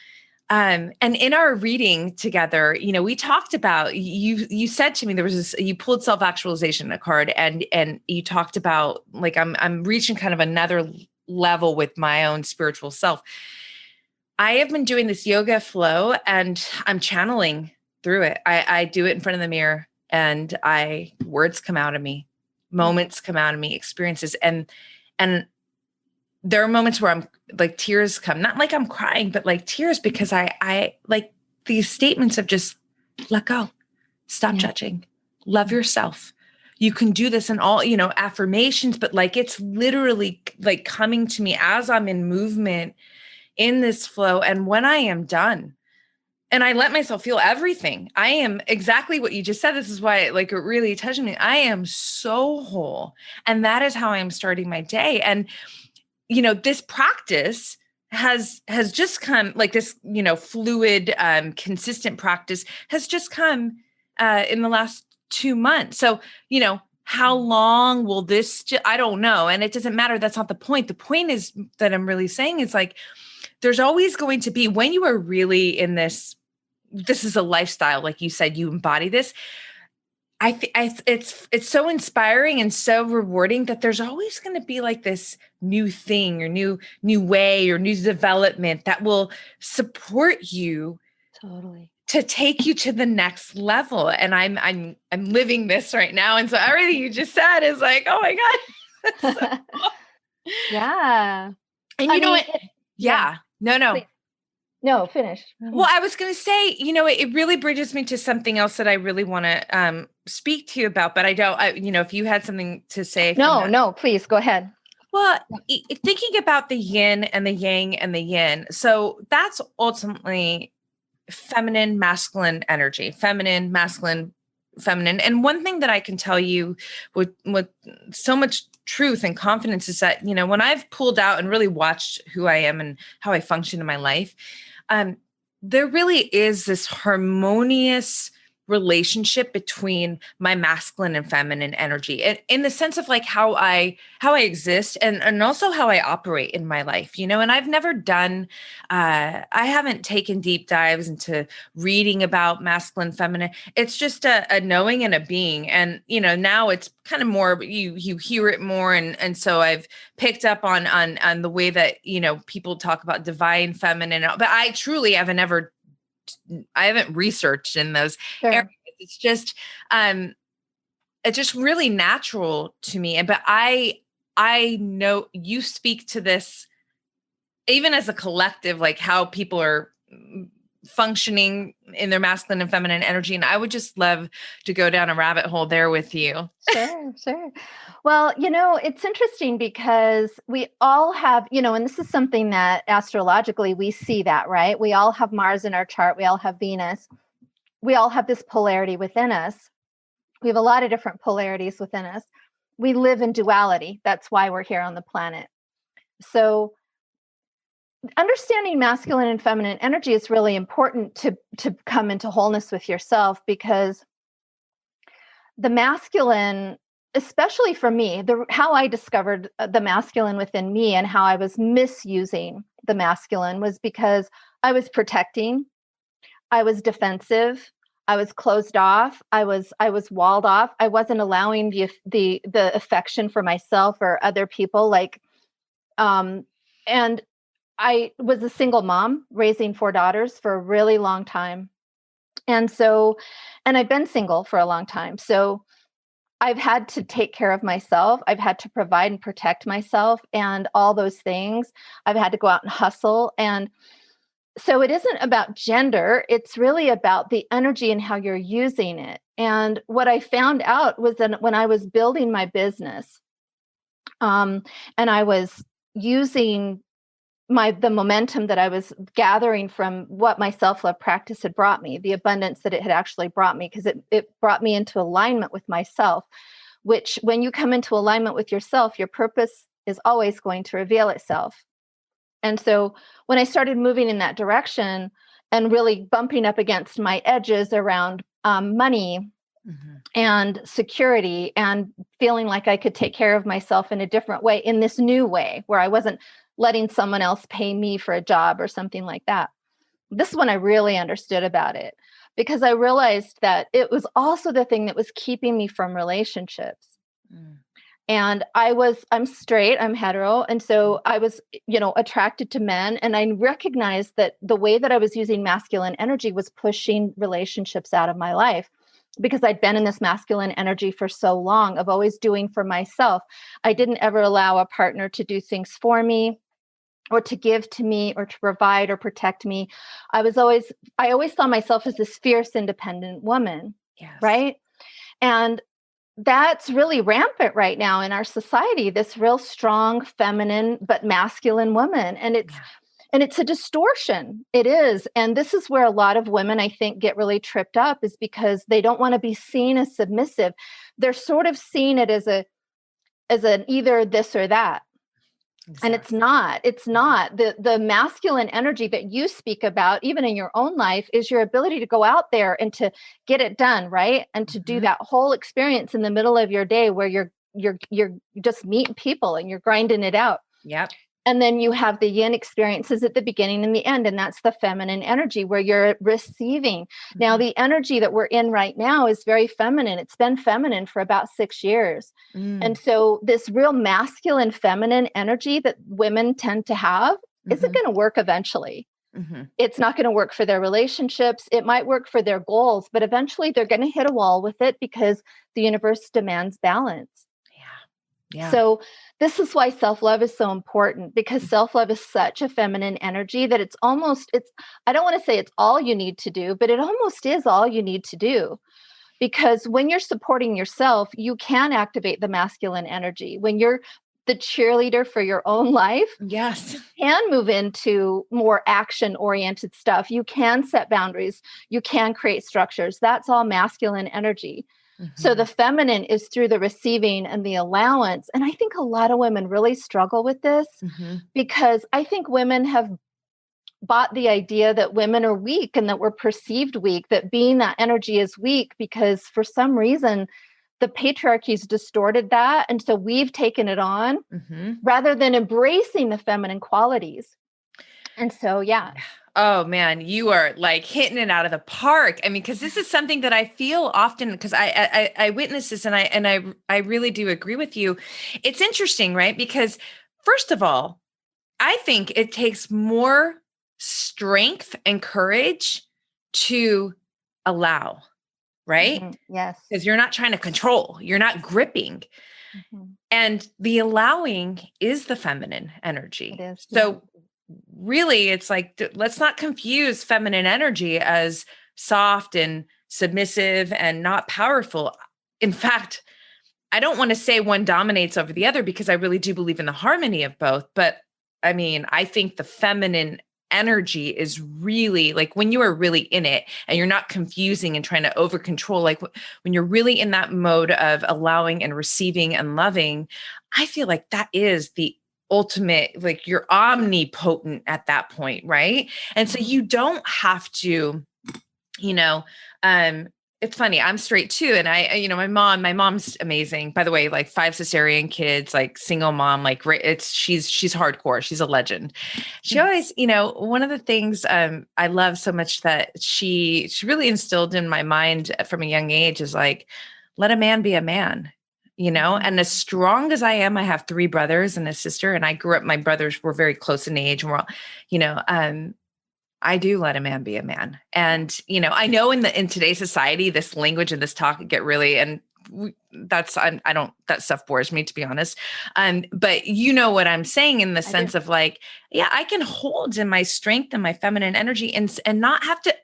and in our reading together, we talked about, you said to me, there was this, you pulled self-actualization, a card, and you talked about like, I'm reaching kind of another level with my own spiritual self. I have been doing this yoga flow and I'm channeling through it. I do it in front of the mirror and words come out of me, moments come out of me, experiences. And there are moments where I'm like, tears come, not like I'm crying, but like tears, because I like these statements of just let go, stop judging, love yourself. You can do this, and all, affirmations, but like, it's literally like coming to me as I'm in movement in this flow. And when I am done and I let myself feel everything, I am exactly what you just said. This is why like it really touched me. I am so whole. And that is how I'm starting my day. And this practice has just come, like this, fluid, consistent practice has just come in the last 2 months. So, how long will this, I don't know. And it doesn't matter. That's not the point. The point is that I'm really saying is like, there's always going to be, when you are really in this is a lifestyle, like you said, you embody this. It's so inspiring and so rewarding that there's always going to be like this new thing or new way or new development that will support you Totally to take you to the next level. And I'm living this right now. And so everything you just said is like, oh my God. That's so cool. Yeah. And what? Yeah. No. Please. No, finish. Well, I was going to say, it really bridges me to something else that I really want to speak to you about, but I don't, if you had something to say. No, please go ahead. Well, thinking about the yin and the yang and the yin. So that's ultimately feminine, masculine energy, feminine, masculine, feminine. And one thing that I can tell you with so much truth and confidence is that, when I've pulled out and really watched who I am and how I function in my life, there really is this harmonious relationship between my masculine and feminine energy, and in the sense of like how I exist and also how I operate in my life, and I've never done, I haven't taken deep dives into reading about masculine, feminine. It's just a knowing and a being. And, now it's kind of more, you hear it more. And so I've picked up on the way that, people talk about divine feminine, but I truly I haven't researched in those areas. It's just really natural to me. But I know you speak to this even as a collective, like how people are functioning in their masculine and feminine energy. And I would just love to go down a rabbit hole there with you. Sure. Well, it's interesting because we all have, and this is something that astrologically we see that, right? We all have Mars in our chart. We all have Venus. We all have this polarity within us. We have a lot of different polarities within us. We live in duality. That's why we're here on the planet. So understanding masculine and feminine energy is really important to come into wholeness with yourself, because the masculine, especially for me, how I discovered the masculine within me and how I was misusing the masculine was because I was protecting, I was defensive, I was closed off, I was walled off. I wasn't allowing the affection for myself or other people, and I was a single mom raising 4 daughters for a really long time. And I've been single for a long time. So I've had to take care of myself. I've had to provide and protect myself and all those things. I've had to go out and hustle. And so it isn't about gender. It's really about the energy and how you're using it. And what I found out was that when I was building my business, and I was using the momentum that I was gathering from what my self-love practice had brought me, the abundance that it had actually brought me, because it brought me into alignment with myself. which when you come into alignment with yourself, your purpose is always going to reveal itself. And so when I started moving in that direction and really bumping up against my edges around money and security and feeling like I could take care of myself in a different way, in this new way, where I wasn't letting someone else pay me for a job or something like that. This is when I really understood about it, because I realized that it was also the thing that was keeping me from relationships. And I'm straight, I'm hetero. And so I was, attracted to men. And I recognized that the way that I was using masculine energy was pushing relationships out of my life, because I'd been in this masculine energy for so long of always doing for myself. I didn't ever allow a partner to do things for me, or to give to me, or to provide or protect me. I always saw myself as this fierce, independent woman. Yes. Right. And that's really rampant right now in our society, this real strong, feminine, but masculine woman. And it's a distortion. It is. And this is where a lot of women, I think, get really tripped up, is because they don't want to be seen as submissive. They're sort of seeing it as an either this or that. Exactly. And it's not the masculine energy that you speak about, even in your own life, is your ability to go out there and to get it done. Right. And to do that whole experience in the middle of your day where you're just meeting people and you're grinding it out. Yep. And then you have the yin experiences at the beginning and the end. And that's the feminine energy where you're receiving. Now, the energy that we're in right now is very feminine. It's been feminine for about 6 years. And so this real masculine, feminine energy that women tend to have isn't going to work eventually. It's not going to work for their relationships. It might work for their goals, but eventually they're going to hit a wall with it, because the universe demands balance. Yeah. So this is why self-love is so important, because self-love is such a feminine energy that I don't want to say it's all you need to do, but it almost is all you need to do. Because when you're supporting yourself, you can activate the masculine energy. When you're the cheerleader for your own life, yes, you can move into more action-oriented stuff. You can set boundaries. You can create structures. That's all masculine energy. So the feminine is through the receiving and the allowance. And I think a lot of women really struggle with this, because I think women have bought the idea that women are weak and that we're perceived weak, that being that energy is weak, because for some reason the patriarchy's distorted that. And so we've taken it on rather than embracing the feminine qualities. And so, yeah. Oh man, you are like hitting it out of the park. I mean, because this is something that I feel often, because I witness this, and I really do agree with you. It's interesting, right? Because first of all, I think it takes more strength and courage to allow, right? Yes. Because you're not trying to control, you're not gripping. And the allowing is the feminine energy. It is. So really, it's like, let's not confuse feminine energy as soft and submissive and not powerful. In fact, I don't want to say one dominates over the other, because I really do believe in the harmony of both. But I mean, I think the feminine energy is really like when you are really in it and you're not confusing and trying to over control, like when you're really in that mode of allowing and receiving and loving, I feel like that is the ultimate, like you're omnipotent at that point. Right. And so you don't have to, it's funny, I'm straight too. And my mom's amazing, by the way, like 5 cesarean kids, like single mom, like she's hardcore. She's a legend. She always, one of the things I love so much that she really instilled in my mind from a young age is like, let a man be a man. And as strong as I am, I have 3 brothers and a sister, and I grew up, my brothers were very close in age, and we're all, I do let a man be a man. And, I know in today's society, this language and this talk get really, and that stuff bores me, to be honest. But you know what I'm saying in the sense of like, yeah, I can hold in my strength and my feminine energy and not have to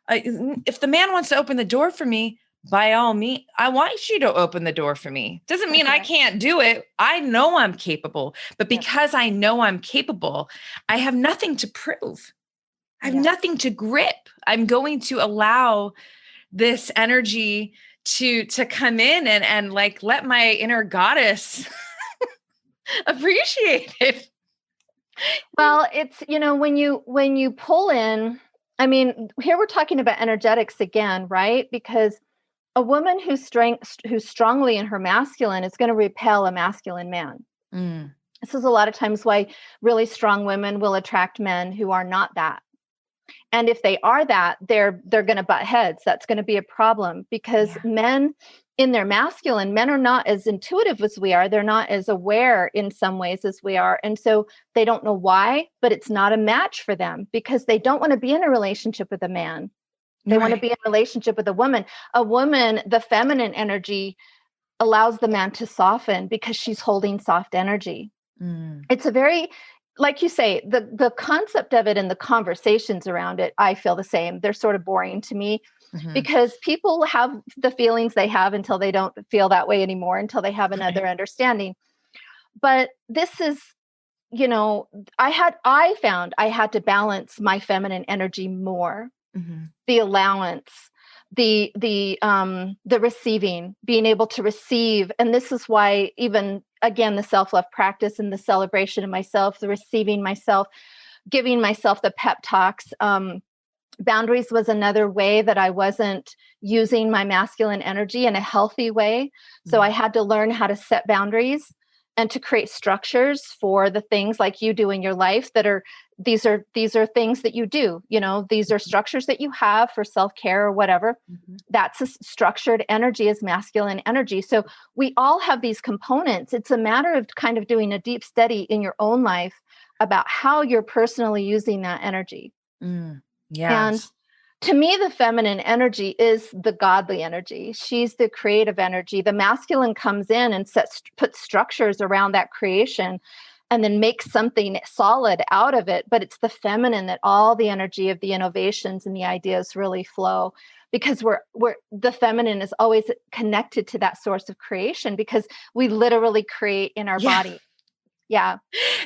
if the man wants to open the door for me, by all means, I want you to open the door for me. Doesn't mean I can't do it. I know I'm capable, but because I know I'm capable, I have nothing to prove. I have nothing to grip. I'm going to allow this energy to come in and like let my inner goddess appreciate it. Well, it's, when you pull in, I mean, here we're talking about energetics again, right? Because a woman who's strongly in her masculine is going to repel a masculine man. Mm. This is a lot of times why really strong women will attract men who are not that. And if they are that, they're going to butt heads. That's going to be a problem because men in their masculine, men are not as intuitive as we are. They're not as aware in some ways as we are. And so they don't know why, but it's not a match for them because they don't want to be in a relationship with a man. They want to be in a relationship with a woman. A woman, the feminine energy allows the man to soften because she's holding soft energy. Mm. It's a very, like you say, the concept of it and the conversations around it, I feel the same. They're sort of boring to me because people have the feelings they have until they don't feel that way anymore, until they have another understanding. But this is, I found I had to balance my feminine energy more. The allowance, the receiving, being able to receive. And this is why even, again, the self-love practice and the celebration of myself, the receiving myself, giving myself the pep talks. Boundaries was another way that I wasn't using my masculine energy in a healthy way. So I had to learn how to set boundaries and to create structures for the things like you do in your life that are, these are things that you do, these are structures that you have for self-care or whatever. That's a structured energy is masculine energy. So we all have these components. It's a matter of kind of doing a deep study in your own life about how you're personally using that energy. Yes. And to me, the feminine energy is the godly energy. She's the creative energy. The masculine comes in and puts structures around that creation and then makes something solid out of it. But it's the feminine that all the energy of the innovations and the ideas really flow, because the feminine is always connected to that source of creation because we literally create in our body. Yeah.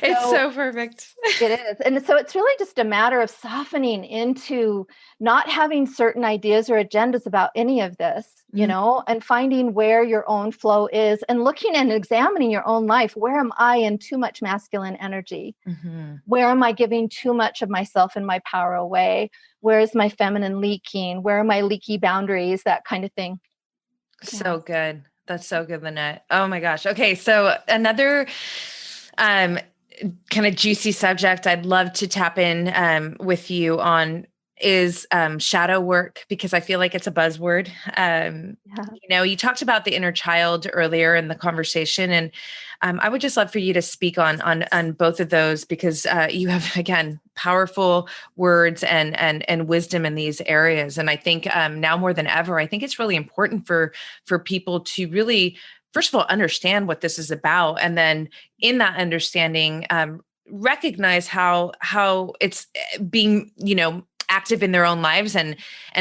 It's so perfect. It is. And so it's really just a matter of softening into not having certain ideas or agendas about any of this, and finding where your own flow is and looking and examining your own life. Where am I in too much masculine energy? Where am I giving too much of myself and my power away? Where is my feminine leaking? Where are my leaky boundaries? That kind of thing. So good. That's so good, Lynette. Oh my gosh. Okay. So another kind of juicy subject I'd love to tap in with you on is shadow work, because I feel like it's a buzzword. You talked about the inner child earlier in the conversation, and I would just love for you to speak on both of those, because you have, again, powerful words and wisdom in these areas. And I think now more than ever, I think it's really important for people to really, first of all, understand what this is about. And then in that understanding, recognize how it's being, active in their own lives and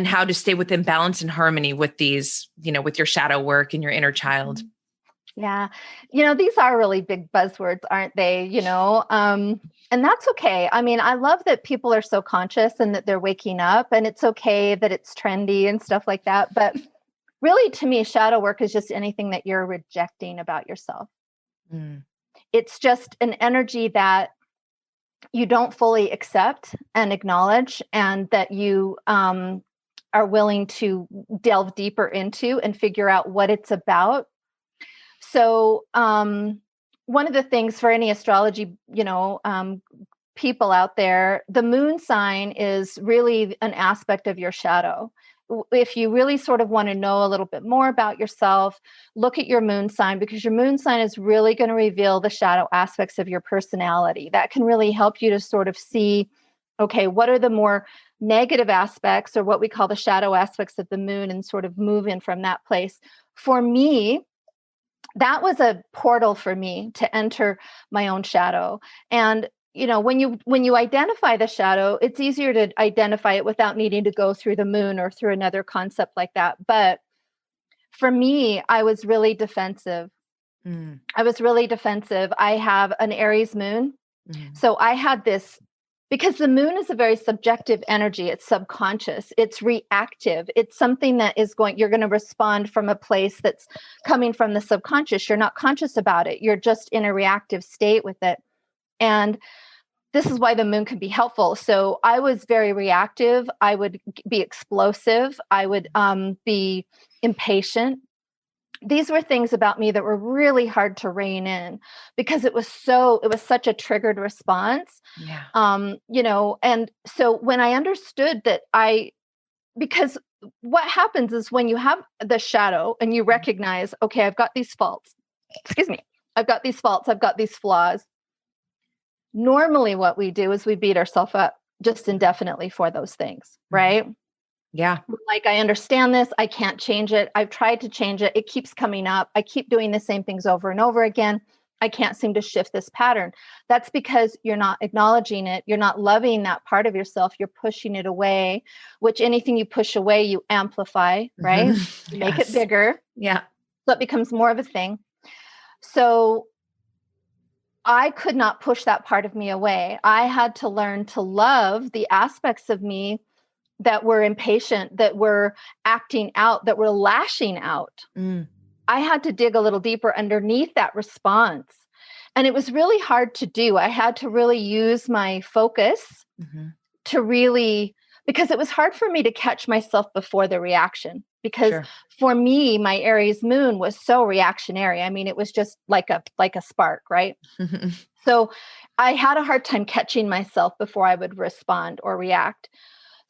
how to stay within balance and harmony with these, with your shadow work and your inner child. Yeah. These are really big buzzwords, aren't they? And that's okay. I mean, I love that people are so conscious and that they're waking up, and it's okay that it's trendy and stuff like that. But really, to me, shadow work is just anything that you're rejecting about yourself. It's just an energy that you don't fully accept and acknowledge, and that you are willing to delve deeper into and figure out what it's about. So one of the things for any astrology, people out there, the moon sign is really an aspect of your shadow. If you really sort of want to know a little bit more about yourself, look at your moon sign, because your moon sign is really going to reveal the shadow aspects of your personality. That can really help you to sort of see, okay, what are the more negative aspects, or what we call the shadow aspects of the moon, and sort of move in from that place. For me, that was a portal for me to enter my own shadow. And when you identify the shadow, it's easier to identify it without needing to go through the moon or through another concept like that. But for me, I was really defensive. I was really defensive. I have an Aries moon. So I had this Because the moon is a very subjective energy. It's subconscious. It's reactive. It's something that you're going to respond from a place that's coming from the subconscious. You're not conscious about it. You're just in a reactive state with it. And this is why the moon can be helpful. So I was very reactive. I would be explosive. I would be impatient. These were things about me that were really hard to rein in because it was such a triggered response. Yeah. And so when I understood that because what happens is when you have the shadow and you recognize, okay, I've got these faults, I've got these flaws. Normally what we do is we beat ourselves up just indefinitely for those things, right? Yeah. Like, I understand this. I can't change it. I've tried to change it. It keeps coming up. I keep doing the same things over and over again. I can't seem to shift this pattern. That's because you're not acknowledging it. You're not loving that part of yourself. You're pushing it away, which anything you push away, you amplify, right? You make it bigger. Yeah. So it becomes more of a thing. So I could not push that part of me away. I had to learn to love the aspects of me that were impatient, that were acting out, that were lashing out. I had to dig a little deeper underneath that response. And it was really hard to do. I had to really use my focus to really, because it was hard for me to catch myself before the reaction. Because for me, my Aries moon was so reactionary. I mean, it was just like a spark, right? So I had a hard time catching myself before I would respond or react.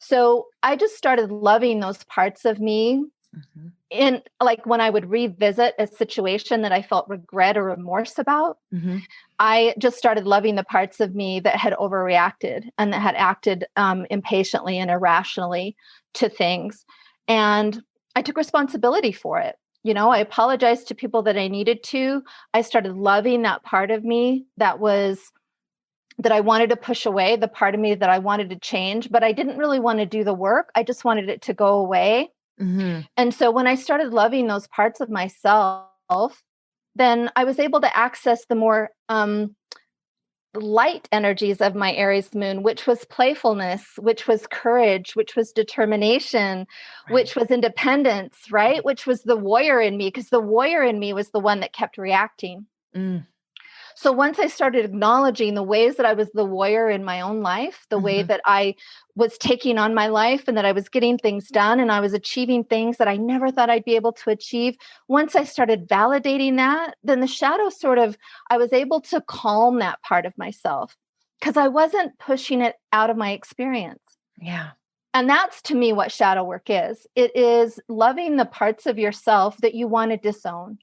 So I just started loving those parts of me. In like when I would revisit a situation that I felt regret or remorse about, I just started loving the parts of me that had overreacted and that had acted impatiently and irrationally to things. And I took responsibility for it. I apologized to people that I needed to. I started loving that part of me that I wanted to push away, the part of me that I wanted to change, but I didn't really want to do the work. I just wanted it to go away. And so when I started loving those parts of myself, then I was able to access the more light energies of my Aries moon, which was playfulness, which was courage, which was determination, which was independence, right? Which was the warrior in me, because the warrior in me was the one that kept reacting. So once I started acknowledging the ways that I was the warrior in my own life, the way that I was taking on my life and that I was getting things done and I was achieving things that I never thought I'd be able to achieve. Once I started validating that, then the shadow I was able to calm that part of myself because I wasn't pushing it out of my experience. Yeah. And that's to me what shadow work is. It is loving the parts of yourself that you want to disown.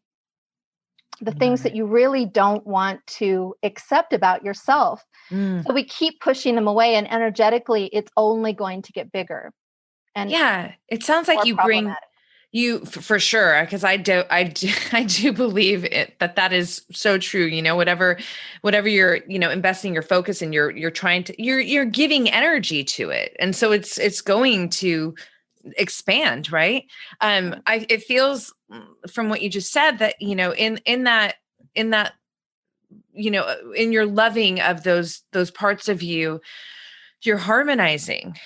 The things that you really don't want to accept about yourself. So we keep pushing them away, and energetically, it's only going to get bigger. And it sounds like you bring for sure, because I do believe that is so true. Whatever you're investing your focus in, you're trying to you're giving energy to it, and so it's going to expand, right? It feels from what you just said that, in that, in your loving of those parts of you, you're harmonizing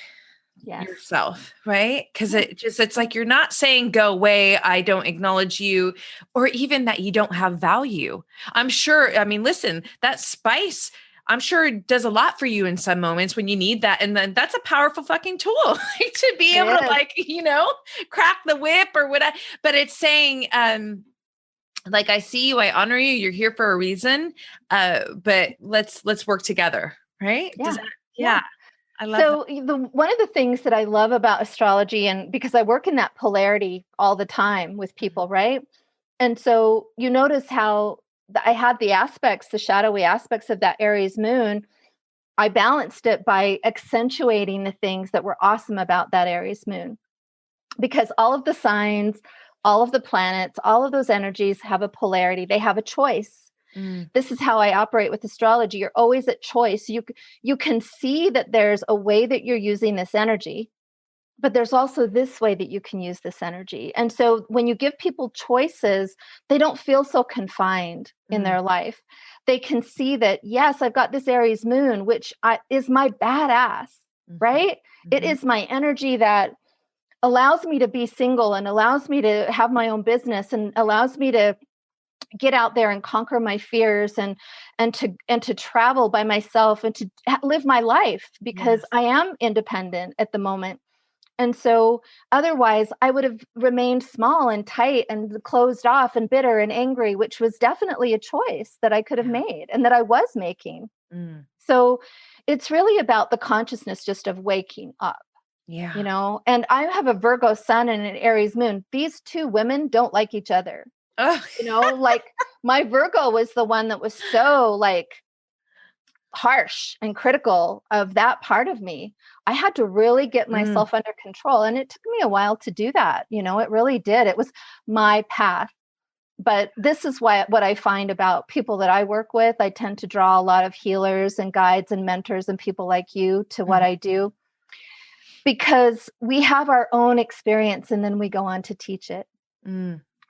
yourself, right? Because it's like, you're not saying go away, I don't acknowledge you, or even that you don't have value. I'm sure, listen, that spice, I'm sure it does a lot for you in some moments when you need that. And then that's a powerful fucking tool to be able to crack the whip or whatever. But it's saying, like, I see you, I honor you, you're here for a reason. But let's work together. Right. I love that. One of the things that I love about astrology, and because I work in that polarity all the time with people, right? And so you notice how I had the shadowy aspects of that Aries moon. I balanced it by accentuating the things that were awesome about that Aries moon, because all of the signs, all of the planets, all of those energies have a polarity. They have a choice. This is how I operate with astrology. You're always at choice. You can see that there's a way that you're using this energy, but there's also this way that you can use this energy. And so when you give people choices, they don't feel so confined in their life. They can see that, yes, I've got this Aries moon, which is my badass, right? It is my energy that allows me to be single and allows me to have my own business and allows me to get out there and conquer my fears and to travel by myself and to live my life because I am independent at the moment. And so otherwise I would have remained small and tight and closed off and bitter and angry, which was definitely a choice that I could have made and that I was making. So it's really about the consciousness just of waking up. Yeah. You know, and I have a Virgo sun and an Aries moon. These two women don't like each other. Oh. You know, like my Virgo was the one that was so like harsh and critical of that part of me. I had to really get myself under control. And it took me a while to do that. You know, it really did. It was my path. But this is what I find about people that I work with. I tend to draw a lot of healers and guides and mentors and people like you to what I do, because we have our own experience and then we go on to teach it.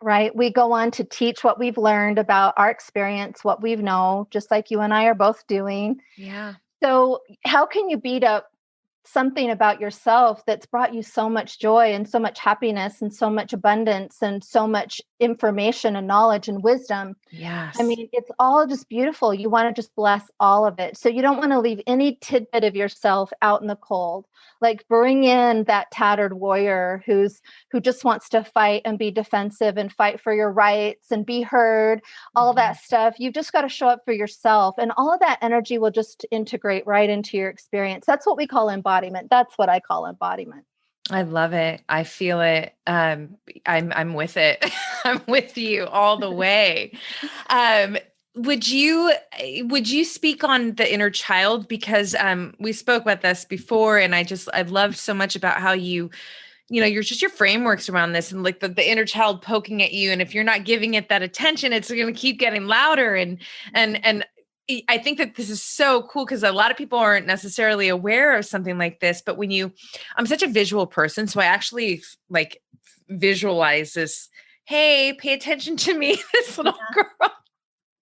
Right? We go on to teach what we've learned about our experience, what we've known, just like you and I are both doing. Yeah. So how can you beat up something about yourself that's brought you so much joy and so much happiness and so much abundance and so much information and knowledge and wisdom? Yes. I mean, it's all just beautiful. You want to just bless all of it. So you don't want to leave any tidbit of yourself out in the cold. Like bring in that tattered warrior who just wants to fight and be defensive and fight for your rights and be heard, all that stuff. You've just got to show up for yourself. And all of that energy will just integrate right into your experience. That's what we call embodiment. That's what I call embodiment. I love it. I feel it. I'm with it. I'm with you all the way. Would you speak on the inner child? Because we spoke about this before, and I've loved so much about how you're just your frameworks around this and like the inner child poking at you. And if you're not giving it that attention, it's going to keep getting louder. And I think that this is so cool because a lot of people aren't necessarily aware of something like this, but I'm such a visual person. So I actually like visualize this, hey, pay attention to me, this little girl.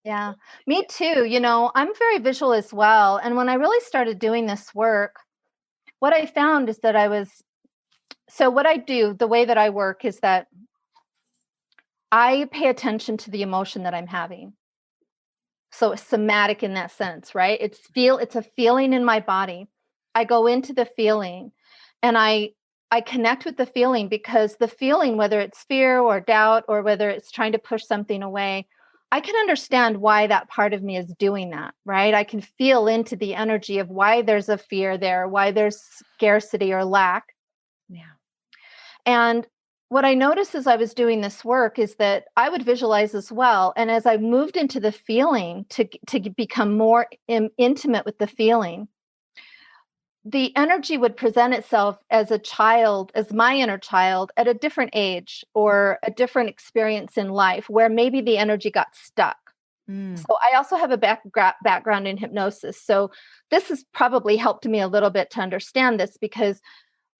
Yeah, me too. You know, I'm very visual as well. And when I really started doing this work, what I found is that what I do, the way that I work is that I pay attention to the emotion that I'm having. So it's somatic in that sense, right? It's a feeling in my body. I go into the feeling and I connect with the feeling, because the feeling, whether it's fear or doubt or whether it's trying to push something away, I can understand why that part of me is doing that, right? I can feel into the energy of why there's a fear there, why there's scarcity or lack. Yeah. And what I noticed as I was doing this work is that I would visualize as well. And as I moved into the feeling to become more intimate with the feeling, the energy would present itself as a child, as my inner child at a different age or a different experience in life where maybe the energy got stuck. So I also have a background in hypnosis. So this has probably helped me a little bit to understand this, because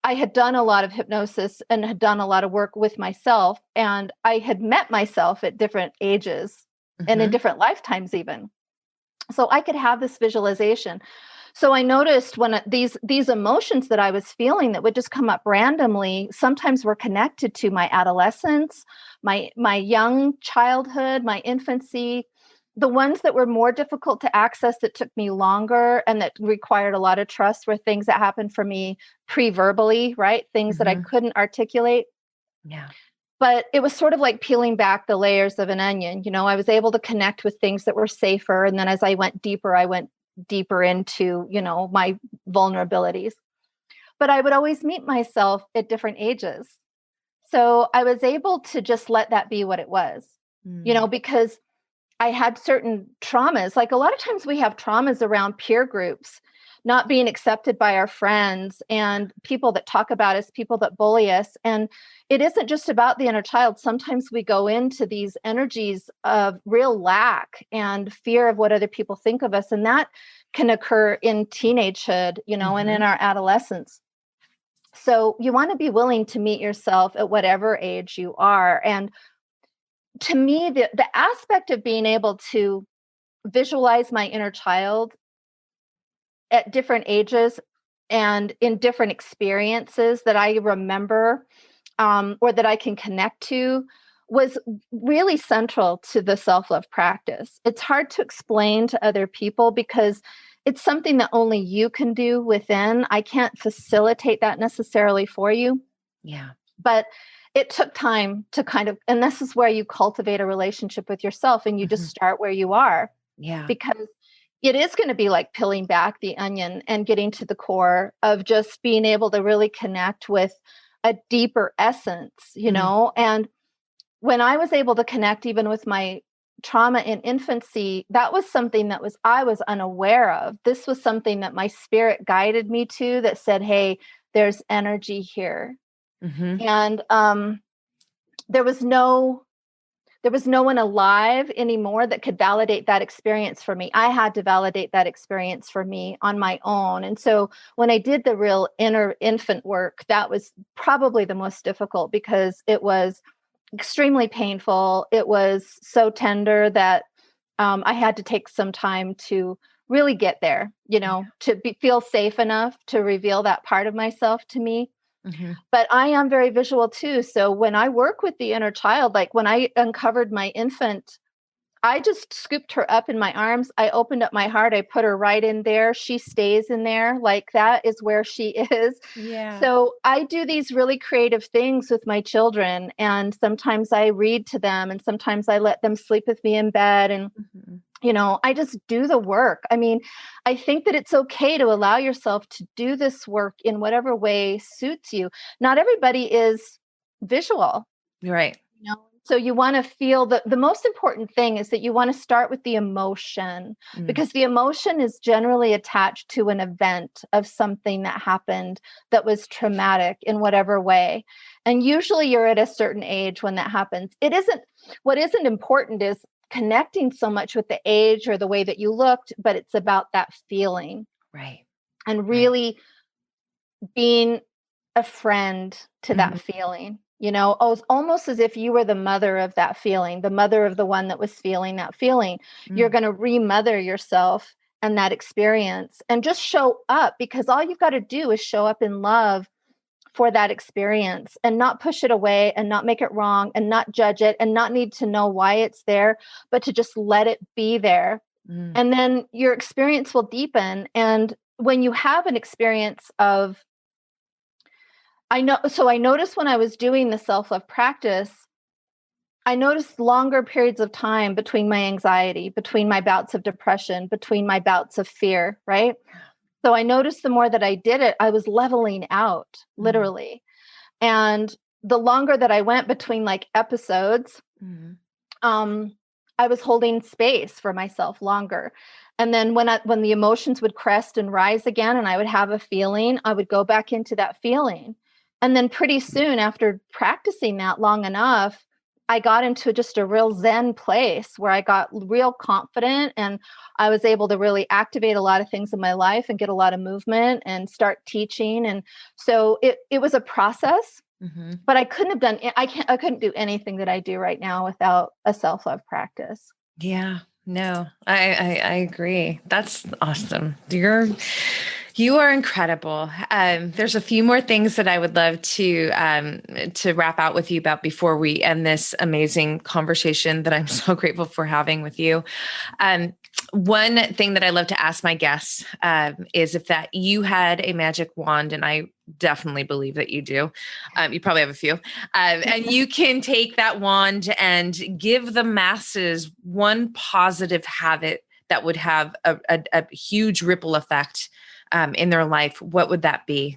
I had done a lot of hypnosis and had done a lot of work with myself, and I had met myself at different ages and in different lifetimes even. So I could have this visualization. So I noticed when these emotions that I was feeling that would just come up randomly, sometimes were connected to my adolescence, my young childhood, my infancy. The ones that were more difficult to access, that took me longer and that required a lot of trust, were things that happened for me pre-verbally, right? Things that I couldn't articulate. Yeah. But it was sort of like peeling back the layers of an onion. You know, I was able to connect with things that were safer. And then as I went deeper into, my vulnerabilities. But I would always meet myself at different ages. So I was able to just let that be what it was, because I had certain traumas. Like a lot of times we have traumas around peer groups, not being accepted by our friends and people that talk about us, people that bully us. And it isn't just about the inner child. Sometimes we go into these energies of real lack and fear of what other people think of us. And that can occur in teenagehood, and in our adolescence. So you want to be willing to meet yourself at whatever age you are. And to me, the aspect of being able to visualize my inner child at different ages and in different experiences that I remember, or that I can connect to, was really central to the self-love practice. It's hard to explain to other people because it's something that only you can do within. I can't facilitate that necessarily for you. Yeah. But it took time to kind of, and this is where you cultivate a relationship with yourself, and you just start where you are. Yeah. Because it is going to be like peeling back the onion and getting to the core of just being able to really connect with a deeper essence, And when I was able to connect even with my trauma in infancy, that was something that I was unaware of. This was something that my spirit guided me to, that said, hey, there's energy here. And there was no one alive anymore that could validate that experience for me. I had to validate that experience for me on my own. And so when I did the real inner infant work, that was probably the most difficult, because it was extremely painful. It was so tender that I had to take some time to really get there, to feel safe enough to reveal that part of myself to me. But I am very visual too. So when I work with the inner child, like when I uncovered my infant, I just scooped her up in my arms. I opened up my heart. I put her right in there. She stays in there. Like, that is where she is. Yeah. So I do these really creative things with my children. And sometimes I read to them, and sometimes I let them sleep with me in bed. And I just do the work. I mean, I think that it's okay to allow yourself to do this work in whatever way suits you. Not everybody is visual. Right. So you want to feel the most important thing is that you want to start with the emotion, because the emotion is generally attached to an event of something that happened that was traumatic in whatever way. And usually you're at a certain age when that happens. What isn't important is connecting so much with the age or the way that you looked, but it's about that feeling. Right. And really being a friend to that feeling, almost as if you were the mother of that feeling, the mother of the one that was feeling that feeling. You're going to remother yourself and that experience, and just show up, because all you've got to do is show up in love for that experience, and not push it away, and not make it wrong, and not judge it, and not need to know why it's there, but to just let it be there. And then your experience will deepen. And when you have an experience of, I noticed when I was doing the self-love practice, I noticed longer periods of time between my anxiety, between my bouts of depression, between my bouts of fear, right? So I noticed the more that I did it, I was leveling out, literally. And the longer that I went between like episodes, I was holding space for myself longer. And then when the emotions would crest and rise again, and I would have a feeling, I would go back into that feeling. And then pretty soon after practicing that long enough, I got into just a real Zen place where I got real confident, and I was able to really activate a lot of things in my life and get a lot of movement and start teaching. And so it was a process, but I couldn't have done it. I couldn't do anything that I do right now without a self-love practice. Yeah, no, I agree. That's awesome. You are incredible. There's a few more things that I would love to wrap out with you about before we end this amazing conversation that I'm so grateful for having with you. One thing that I love to ask my guests is if that you had a magic wand, and I definitely believe that you do. You probably have a few, and you can take that wand and give the masses one positive habit that would have a huge ripple effect in their life. What would that be?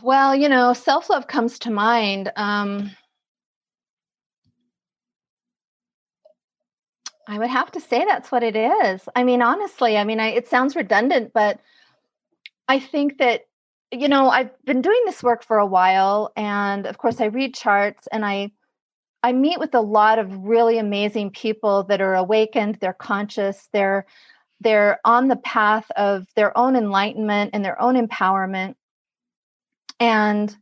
Well, self-love comes to mind. I would have to say that's what it is. I mean, honestly, it sounds redundant, but I think that, I've been doing this work for a while, and of course I read charts, and I meet with a lot of really amazing people that are awakened, they're conscious, they're They're on the path of their own enlightenment and their own empowerment. And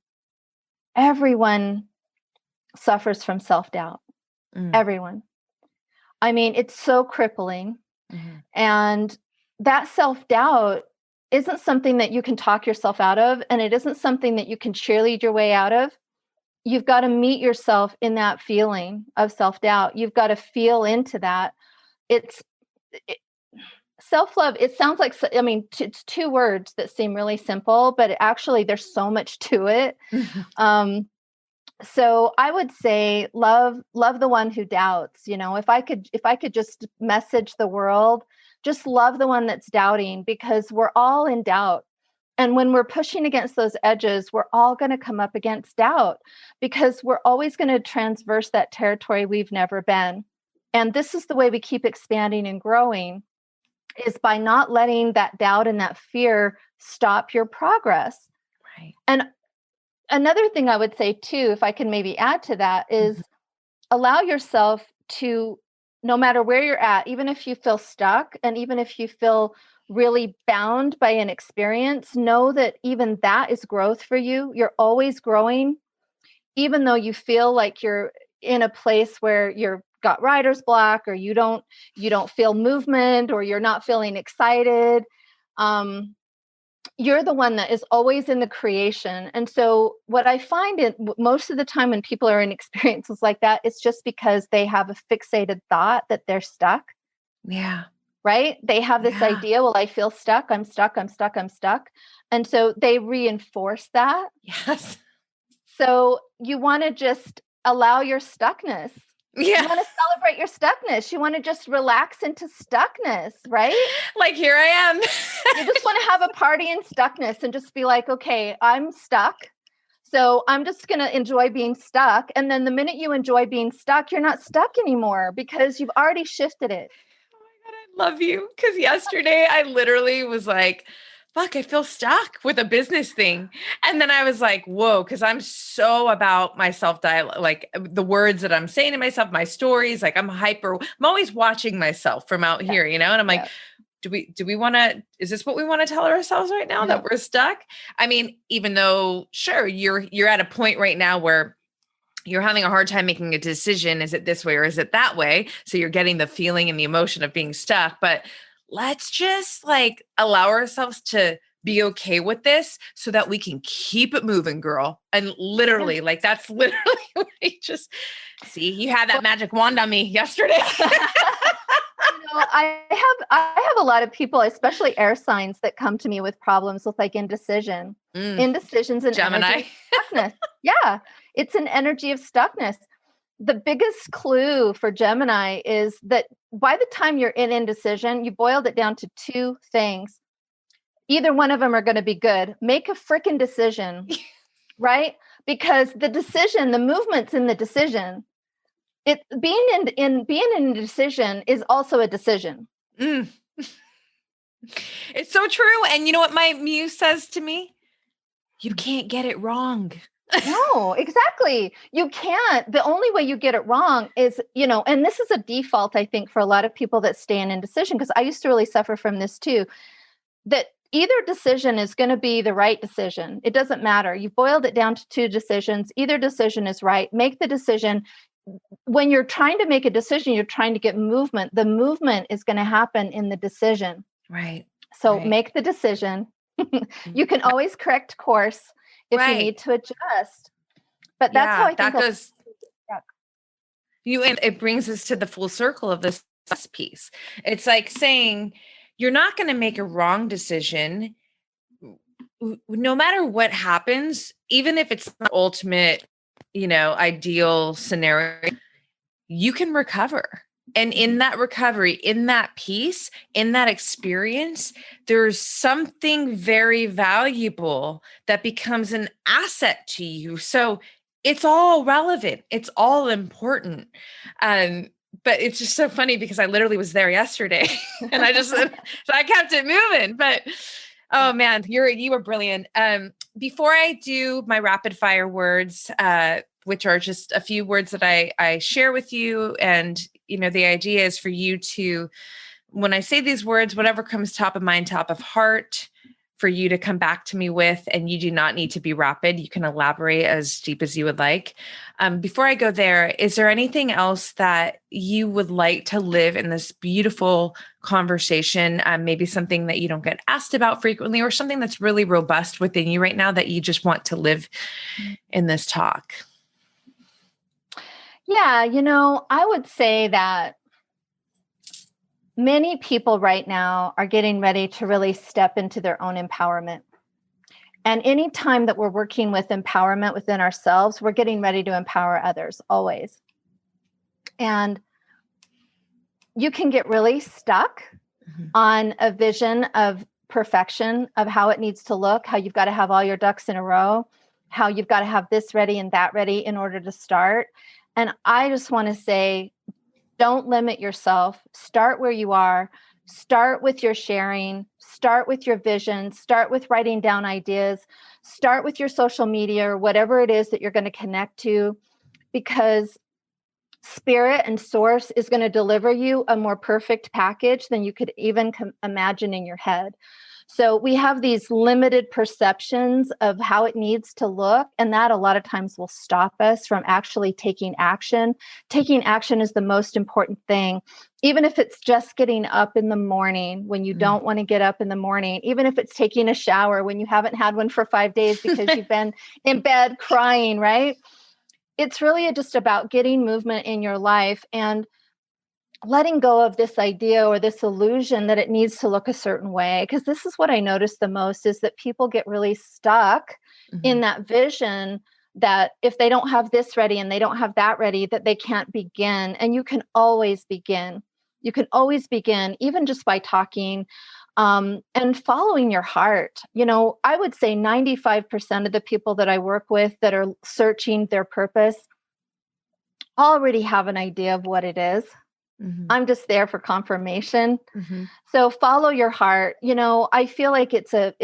everyone suffers from self-doubt. Everyone. I mean, it's so crippling. And that self-doubt isn't something that you can talk yourself out of, and it isn't something that you can cheerlead your way out of. You've got to meet yourself in that feeling of self-doubt. You've got to feel into that. Self-love, it sounds like, I mean, it's two words that seem really simple, but actually there's so much to it. So I would say love the one who doubts. If I could just message the world, just love the one that's doubting, because we're all in doubt. And when we're pushing against those edges, we're all going to come up against doubt, because we're always going to transverse that territory we've never been. And this is the way we keep expanding and growing, is by not letting that doubt and that fear stop your progress. Right. And another thing I would say too, if I can maybe add to that, is allow yourself to, no matter where you're at, even if you feel stuck and even if you feel really bound by an experience, know that even that is growth for you. You're always growing, even though you feel like you're in a place where you're got writer's block, or you don't feel movement, or you're not feeling excited. You're the one that is always in the creation. And so what I find most of the time when people are in experiences like that, it's just because they have a fixated thought that they're stuck. Yeah. Right? They have this idea, well, I feel stuck. I'm stuck. I'm stuck. I'm stuck. And so they reinforce that. Yes. So you want to just allow your stuckness. Yeah. You want to celebrate your stuckness. You want to just relax into stuckness, right? Like, here I am. You just want to have a party in stuckness and just be like, okay, I'm stuck. So I'm just going to enjoy being stuck. And then the minute you enjoy being stuck, you're not stuck anymore, because you've already shifted it. Oh my God, I love you. Because yesterday I literally was like, fuck, I feel stuck with a business thing. And then I was like, whoa, because I'm so about my self-dialogue, like the words that I'm saying to myself, my stories, like I'm always watching myself from out here, and I'm like, do we want to, is this what we want to tell ourselves right now, that we're stuck? I mean, even though, sure, you're at a point right now where you're having a hard time making a decision. Is it this way or is it that way? So you're getting the feeling and the emotion of being stuck, but let's just like allow ourselves to be okay with this so that we can keep it moving, girl. And literally, like, that's literally what you had that magic wand on me yesterday. I have a lot of people, especially air signs, that come to me with problems with like indecision. Indecision's an Gemini. energy of stuckness. Yeah, it's an energy of stuckness. The biggest clue for Gemini is that by the time you're in indecision, you boiled it down to two things. Either one of them are going to be good. Make a freaking decision, right? Because the decision, the movement's in the decision. Being in decision is also a decision. It's so true. And you know what my muse says to me? You can't get it wrong. No, exactly. You can't. The only way you get it wrong is, and this is a default, I think, for a lot of people that stay in indecision, because I used to really suffer from this too, that either decision is going to be the right decision. It doesn't matter. You've boiled it down to two decisions. Either decision is right. Make the decision. When you're trying to make a decision, you're trying to get movement. The movement is going to happen in the decision. Right. So make the decision. You can always correct course if you need to adjust. But that's how I think that goes. And it brings us to the full circle of this piece. It's like saying you're not going to make a wrong decision no matter what happens, even if it's the ultimate, ideal scenario. You can recover. And in that recovery, in that peace, in that experience, there's something very valuable that becomes an asset to you. So it's all relevant. It's all important. But it's just so funny because I literally was there yesterday and so I kept it moving. But oh man, you were brilliant. Before I do my rapid fire words, which are just a few words that I share with you, and the idea is for you to when I say these words, whatever comes top of mind, top of heart, for you to come back to me with, and you do not need to be rapid. You can elaborate as deep as you would like. Before I go there, is there anything else that you would like to live in this beautiful conversation? Maybe something that you don't get asked about frequently, or something that's really robust within you right now that you just want to live in this talk? Yeah, I would say that many people right now are getting ready to really step into their own empowerment. And any time that we're working with empowerment within ourselves, we're getting ready to empower others always. And you can get really stuck on a vision of perfection, of how it needs to look, how you've got to have all your ducks in a row, how you've got to have this ready and that ready in order to start. And I just want to say, don't limit yourself. Start where you are. Start with your sharing. Start with your vision. Start with writing down ideas. Start with your social media or whatever it is that you're going to connect to, because spirit and source is going to deliver you a more perfect package than you could even imagine in your head. So we have these limited perceptions of how it needs to look, and that a lot of times will stop us from actually taking action. Taking action is the most important thing. Even if it's just getting up in the morning when you don't want to get up in the morning, even if it's taking a shower when you haven't had one for 5 days because you've been in bed crying, right? It's really just about getting movement in your life and letting go of this idea or this illusion that it needs to look a certain way. Because this is what I notice the most, is that people get really stuck in that vision that if they don't have this ready and they don't have that ready, that they can't begin. And you can always begin. You can always begin, even just by talking and following your heart. I would say 95% of the people that I work with that are searching their purpose already have an idea of what it is. I'm just there for confirmation. So follow your heart. I feel like it's a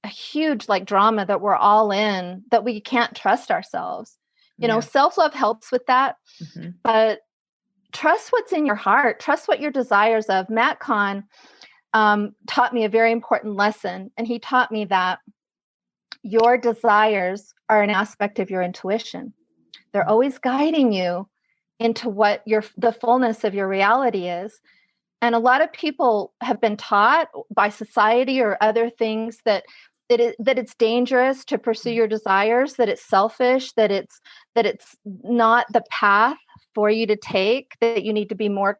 huge drama that we're all in, that we can't trust ourselves. Self-love helps with that, but trust what's in your heart. Trust what your desires of. Matt Kahn taught me a very important lesson. And he taught me that your desires are an aspect of your intuition. They're always guiding you into what the fullness of your reality is. And a lot of people have been taught by society or other things that it's dangerous to pursue your desires, that it's selfish, that it's not the path for you to take, that you need to be more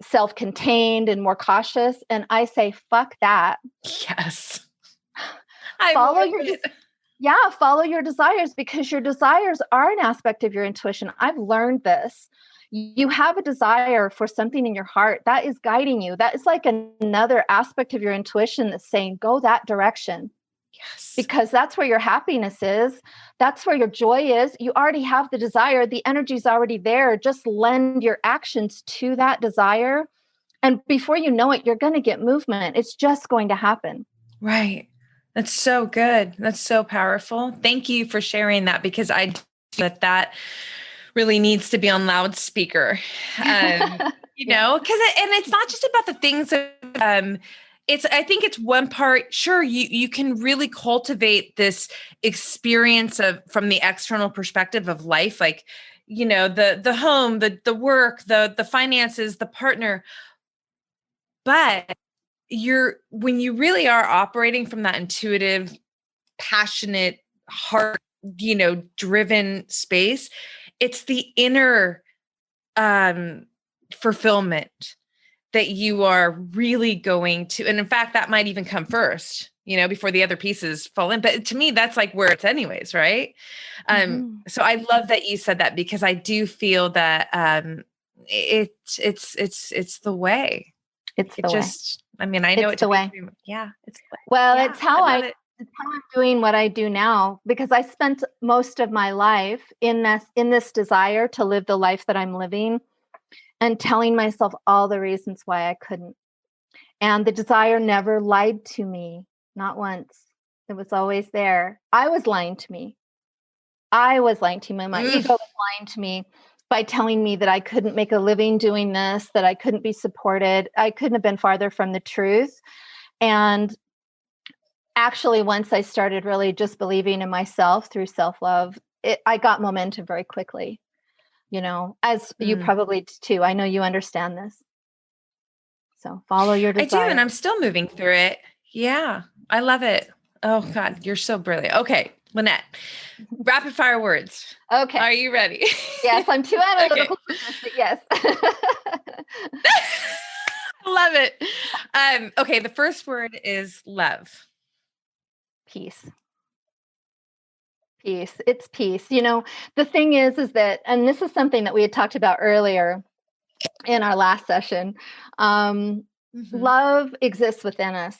self-contained and more cautious. And I say, fuck that. Yes. Follow your desires, because your desires are an aspect of your intuition. I've learned this. You have a desire for something in your heart that is guiding you. That is like another aspect of your intuition that's saying, go that direction. Yes. Because that's where your happiness is. That's where your joy is. You already have the desire. The energy's already there. Just lend your actions to that desire. And before you know it, you're going to get movement. It's just going to happen. Right. That's so good. That's so powerful. Thank you for sharing that, because I that really needs to be on loudspeaker. Because it's not just about the things that, I think it's one part. Sure, you can really cultivate this experience from the external perspective of life, like, the home, the work, the finances, the partner. But when you really are operating from that intuitive, passionate, heart, driven space, it's the inner fulfillment that you are really going to. And in fact, that might even come first, before the other pieces fall in. But to me, that's like where it's anyways, right? So I love that you said that, because I do feel that it's the way. It's the way. I mean, I know it's the way. Yeah, it's the way. Well, Yeah, it's how I'm doing what I do now, because I spent most of my life in this desire to live the life that I'm living, and telling myself all the reasons why I couldn't. And the desire never lied to me, not once. It was always there. I was lying to me. My ego was lying to me. by telling me that I couldn't make a living doing this, that I couldn't be supported. I couldn't have been farther from the truth. And actually, once I started really just believing in myself through self-love, I got momentum very quickly, as you probably too. I know you understand this. So follow your desire. I do, and I'm still moving through it. Yeah, I love it. Oh God, you're so brilliant. Okay, Lynette, rapid fire words. Okay. Are you ready? Yes, I'm too analytical for this, but yes. Love it. Okay, the first word is love. Peace. Peace. It's peace. The thing is that, and this is something that we had talked about earlier in our last session, love exists within us.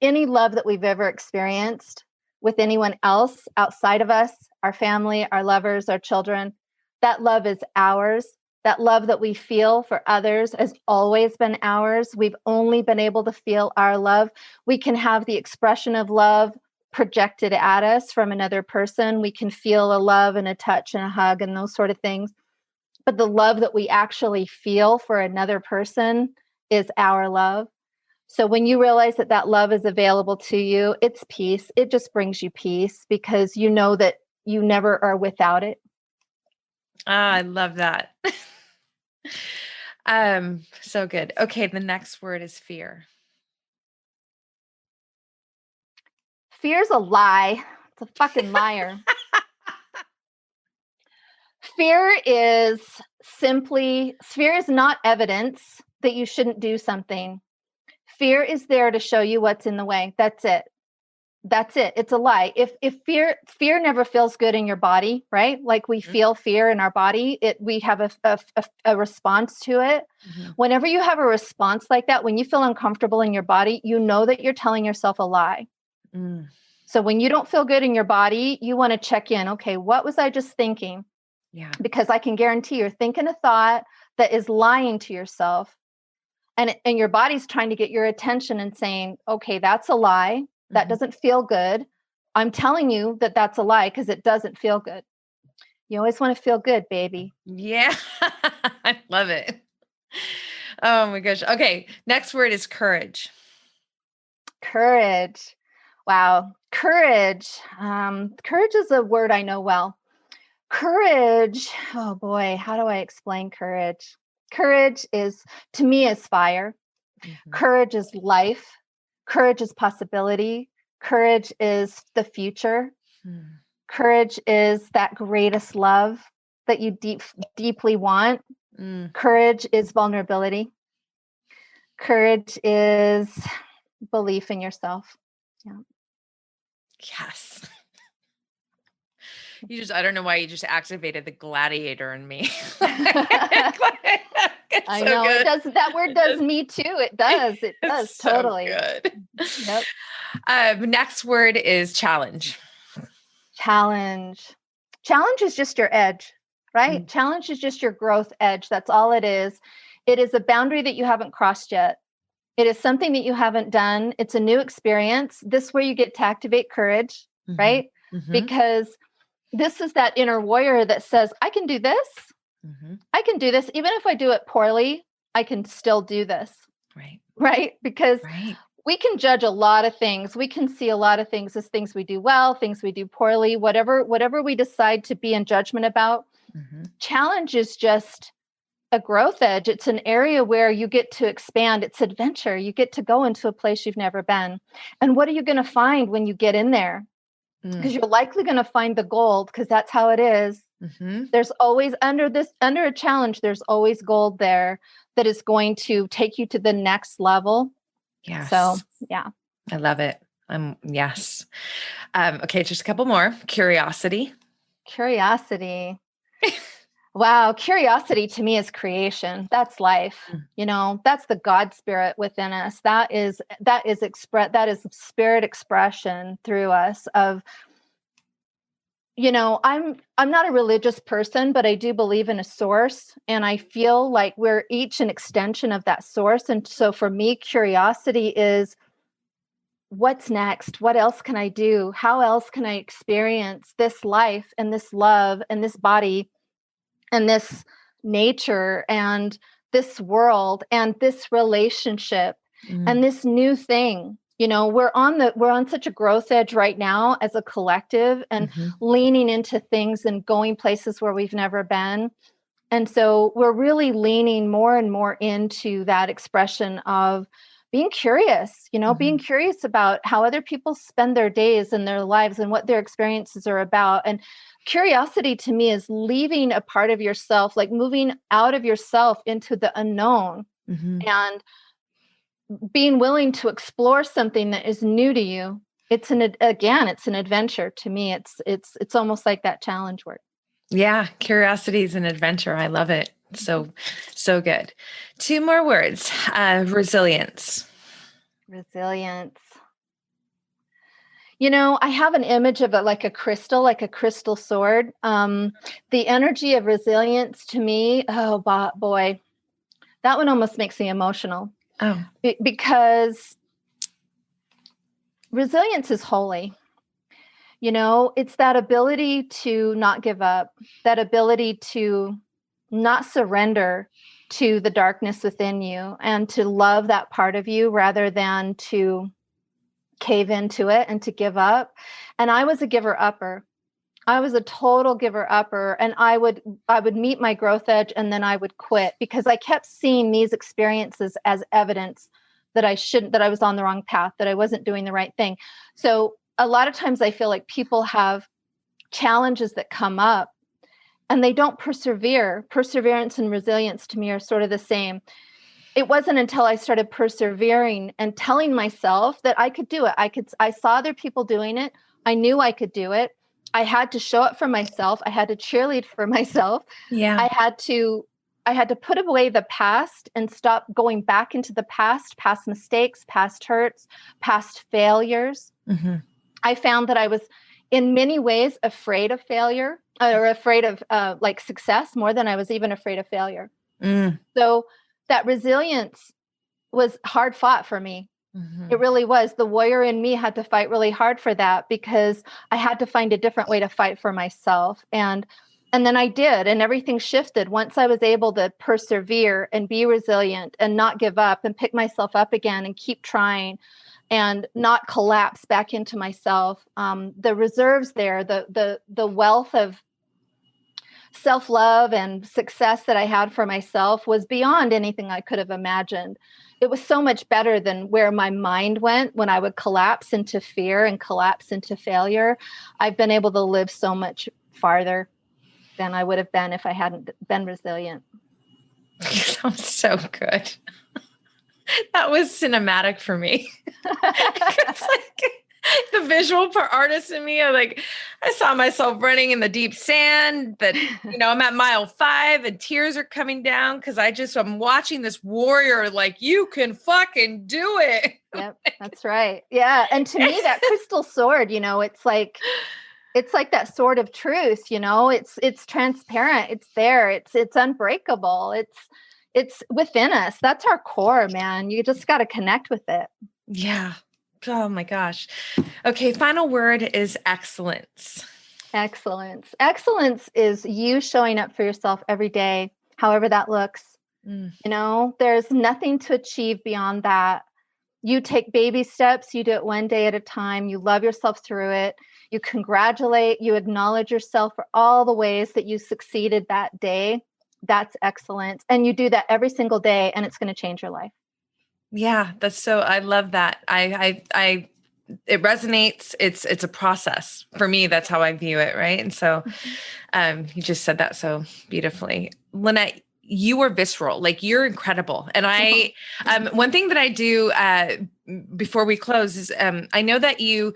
Any love that we've ever experienced with anyone else outside of us, our family, our lovers, our children, that love is ours. That love that we feel for others has always been ours. We've only been able to feel our love. We can have the expression of love projected at us from another person. We can feel a love and a touch and a hug and those sort of things. But the love that we actually feel for another person is our love. So when you realize that love is available to you, it's peace. It just brings you peace because you know that you never are without it. I love that. So good. Okay, the next word is fear. Fear's a lie. It's a fucking liar. Fear is not evidence that you shouldn't do something. Fear is there to show you what's in the way. That's it. It's a lie. If fear never feels good in your body, right? Like we feel fear in our body, we have a response to it. Whenever you have a response like that, when you feel uncomfortable in your body, you know that you're telling yourself a lie. So when you don't feel good in your body, you want to check in. Okay, what was I just thinking? Yeah. Because I can guarantee you're thinking a thought that is lying to yourself. And your body's trying to get your attention and saying, okay, that's a lie. That doesn't feel good. I'm telling you that that's a lie because it doesn't feel good. You always want to feel good, baby. Yeah. I love it. Oh my gosh. Okay. Next word is courage. Courage. Wow. Courage. Courage is a word I know well. Courage. Oh boy. How do I explain courage? Courage to me, is fire. Courage is life. Courage is possibility. Courage is the future. Courage is that greatest love that you deeply want. Courage is vulnerability. Courage is belief in yourself. Yeah. Yes. I don't know why you just activated the gladiator in me. I know it does. That word does me too. It does. It does. Totally. So good. Yep. Next word is challenge. Challenge. Challenge is just your edge, right? Challenge is just your growth edge. That's all it is. It is a boundary that you haven't crossed yet. It is something that you haven't done. It's a new experience. This is where you get to activate courage, right? Because this is that inner warrior that says, I can do this. I can do this. Even if I do it poorly, I can still do this. Right? Because we can judge a lot of things. We can see a lot of things as things we do well, things we do poorly, whatever we decide to be in judgment about. Challenge is just a growth edge. It's an area where you get to expand. It's adventure. You get to go into a place you've never been. And what are you going to find when you get in there? Because you're likely going to find the gold, because that's how it is. There's always under a challenge, there's always gold there that is going to take you to the next level. Yes. So, yeah. I love it. Yes. Okay. Just a couple more. Curiosity. Wow. Curiosity to me is creation. That's life. That's the God spirit within us. That is spirit expression through us of, I'm not a religious person, but I do believe in a source, and I feel like we're each an extension of that source. And so for me, curiosity is, what's next? What else can I do? How else can I experience this life and this love and this body and this nature and this world and this relationship and this new thing. We're on such a growth edge right now as a collective, and leaning into things and going places where we've never been. And so we're really leaning more and more into that expression of being curious, being curious about how other people spend their days and their lives and what their experiences are about. And curiosity to me is leaving a part of yourself, like moving out of yourself into the unknown, and being willing to explore something that is new to you. It's an adventure to me. It's almost like that challenge word. Yeah. Curiosity is an adventure. I love it. So good. 2 more words. Resilience. Resilience. I have an image of it like a crystal sword. The energy of resilience to me, oh boy, that one almost makes me emotional. Oh, because resilience is holy. It's that ability to not give up, that ability to not surrender to the darkness within you, and to love that part of you rather than to cave into it and to give up. And I was a giver-upper. I was a total giver-upper, and I would meet my growth edge and then I would quit, because I kept seeing these experiences as evidence that I was on the wrong path, that I wasn't doing the right thing. So a lot of times I feel like people have challenges that come up and they don't persevere. Perseverance and resilience to me are sort of the same. It wasn't until I started persevering and telling myself that I could do it. I saw other people doing it. I knew I could do it. I had to show up for myself. I had to cheerlead for myself. Yeah. I had to put away the past and stop going back into the past mistakes, past hurts, past failures. I found that I was in many ways afraid of failure, or afraid of like success, more than I was even afraid of failure. So that resilience was hard fought for me. It really was. The warrior in me had to fight really hard for that, because I had to find a different way to fight for myself. And then I did, and everything shifted once I was able to persevere and be resilient and not give up and pick myself up again and keep trying and not collapse back into myself. The reserves there, the wealth of self-love and success that I had for myself was beyond anything I could have imagined. It was so much better than where my mind went when I would collapse into fear and collapse into failure. I've been able to live so much farther than I would have been if I hadn't been resilient. That was so good. That was cinematic for me. It's like the visual artist in me. I saw myself running in the deep sand, that, I'm at mile 5 and tears are coming down because I'm watching this warrior, like, you can fucking do it. Yep, that's right. Yeah. And to me, that crystal sword, it's like that sword of truth, it's transparent. It's there. It's unbreakable. It's within us. That's our core, man. You just got to connect with it. Yeah. Oh my gosh. Okay. Final word is excellence. Excellence. Excellence is you showing up for yourself every day, however that looks. There's nothing to achieve beyond that. You take baby steps. You do it one day at a time. You love yourself through it. You congratulate, you acknowledge yourself for all the ways that you succeeded that day. That's excellence. And you do that every single day, and it's going to change your life. Yeah, I love that. It resonates. It's a process for me. That's how I view it. Right. And so, you just said that so beautifully. Lynette, you are visceral, like you're incredible. And one thing that I do, before we close is, I know that you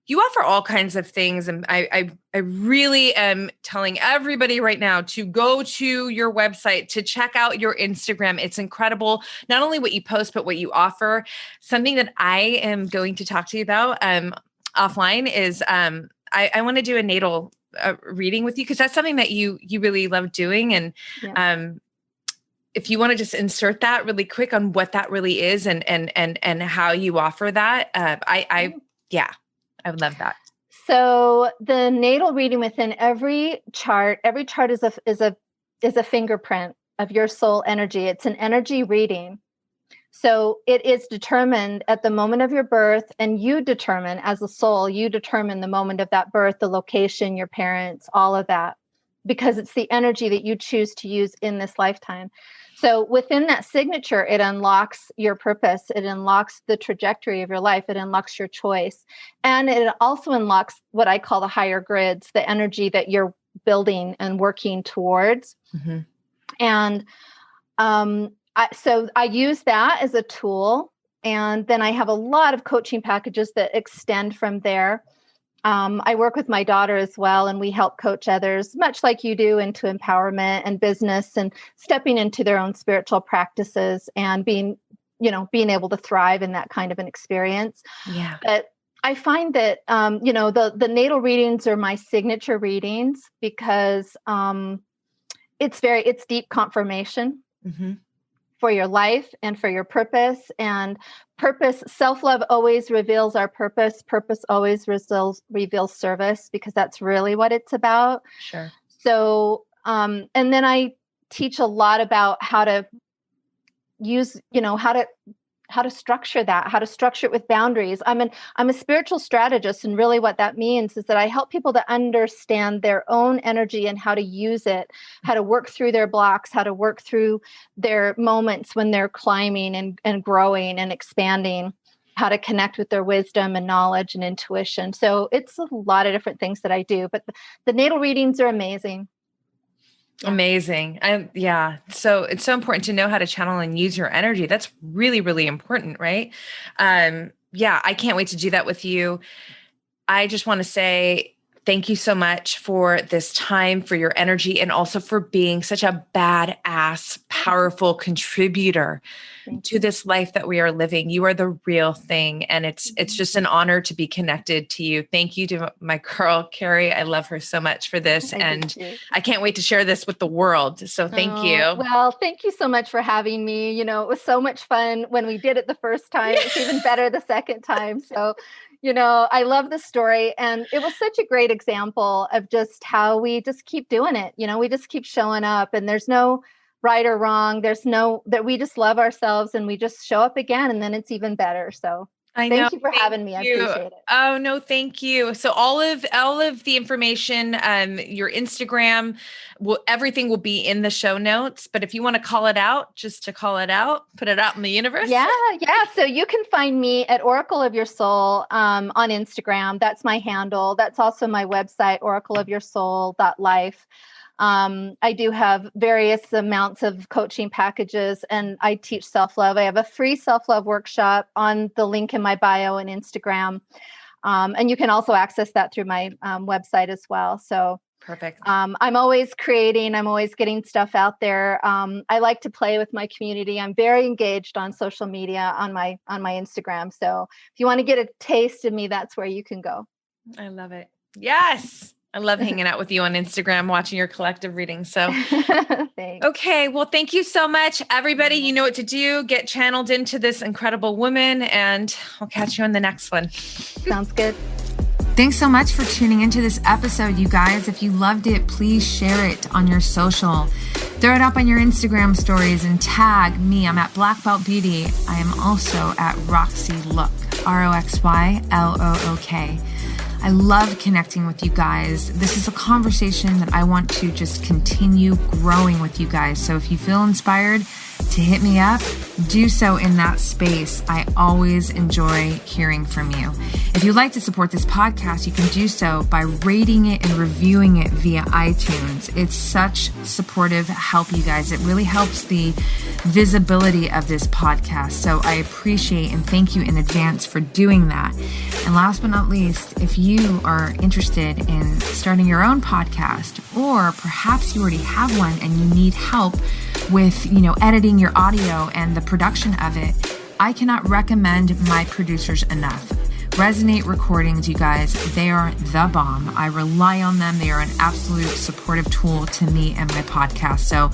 offer all kinds of things. And I really am telling everybody right now to go to your website, to check out your Instagram. It's incredible. Not only what you post, but what you offer. Something that I am going to talk to you about offline is I want to do a natal reading with you, because that's something that you really love doing. And if you want to just insert that really quick on what that really is and how you offer that, I would love that. So the natal reading within every chart is a is a fingerprint of your soul energy. It's an energy reading. So it is determined at the moment of your birth, and you determine as a soul, you determine the moment of that birth, the location, your parents, all of that, because it's the energy that you choose to use in this lifetime. So within that signature, it unlocks your purpose. It unlocks the trajectory of your life. It unlocks your choice. And it also unlocks what I call the higher grids, the energy that you're building and working towards. Mm-hmm. And so I use that as a tool. And then I have a lot of coaching packages that extend from there. I work with my daughter as well, and we help coach others, much like you do, into empowerment and business and stepping into their own spiritual practices and being able to thrive in that kind of an experience. Yeah. But I find that, the natal readings are my signature readings because it's deep confirmation. Mm-hmm. For your life and for your purpose. And purpose, self-love always reveals our purpose. Purpose always reveals service, because that's really what it's about. Sure. So, and then I teach a lot about how to use, how to structure that, how to structure it with boundaries. I'm a spiritual strategist. And really what that means is that I help people to understand their own energy and how to use it, how to work through their blocks, how to work through their moments when they're climbing and growing and expanding, how to connect with their wisdom and knowledge and intuition. So it's a lot of different things that I do, but the natal readings are amazing. Amazing. So it's so important to know how to channel and use your energy. That's really, really important, right? I can't wait to do that with you. I just want to say thank you so much for this time, for your energy, and also for being such a badass, powerful contributor to this life that we are living. You are the real thing. And it's just an honor to be connected to you. Thank you to my girl, Carrie. I love her so much for this. I can't wait to share this with the world. So thank you. Well, thank you so much for having me. It was so much fun when we did it the first time. It's even better the second time. So, I love the story. And it was such a great example of just how we just keep doing it. We just keep showing up, and there's no right or wrong. There's that we just love ourselves and we just show up again, and then it's even better. So thank you for having me. I appreciate it. Oh, no, thank you. So all of the information, your Instagram, everything will be in the show notes. But if you want to call it out, just to call it out, put it out in the universe. Yeah. So you can find me at Oracle of Your Soul on Instagram. That's my handle. That's also my website, oracleofyoursoul.life. I do have various amounts of coaching packages, and I teach self-love. I have a free self-love workshop on the link in my bio and Instagram. And you can also access that through my website as well. So perfect. I'm always creating. I'm always getting stuff out there. I like to play with my community. I'm very engaged on social media on my Instagram. So if you want to get a taste of me, that's where you can go. I love it. Yes. I love hanging out with you on Instagram, watching your collective readings. So, thanks. Okay. Well, thank you so much, everybody. You know what to do. Get channeled into this incredible woman, and I'll catch you on the next one. Sounds good. Thanks so much for tuning into this episode, you guys. If you loved it, please share it on your social. Throw it up on your Instagram stories and tag me. I'm at Black Belt Beauty. I am also at Roxy Look, RoxyLook. I love connecting with you guys. This is a conversation that I want to just continue growing with you guys. So if you feel inspired to hit me up, do so in that space. I always enjoy hearing from you. If you'd like to support this podcast, you can do so by rating it and reviewing it via iTunes. It's such supportive help, you guys. It really helps the visibility of this podcast. So I appreciate and thank you in advance for doing that. And last but not least, if you are interested in starting your own podcast, or perhaps you already have one and you need help with, editing your audio and the production of it, I cannot recommend my producers enough. Resonate Recordings, you guys, they are the bomb. I rely on them. They are an absolute supportive tool to me and my podcast. So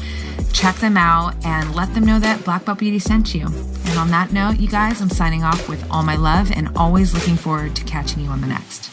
check them out and let them know that Black Belt Beauty sent you. And on that note, you guys, I'm signing off with all my love and always looking forward to catching you on the next.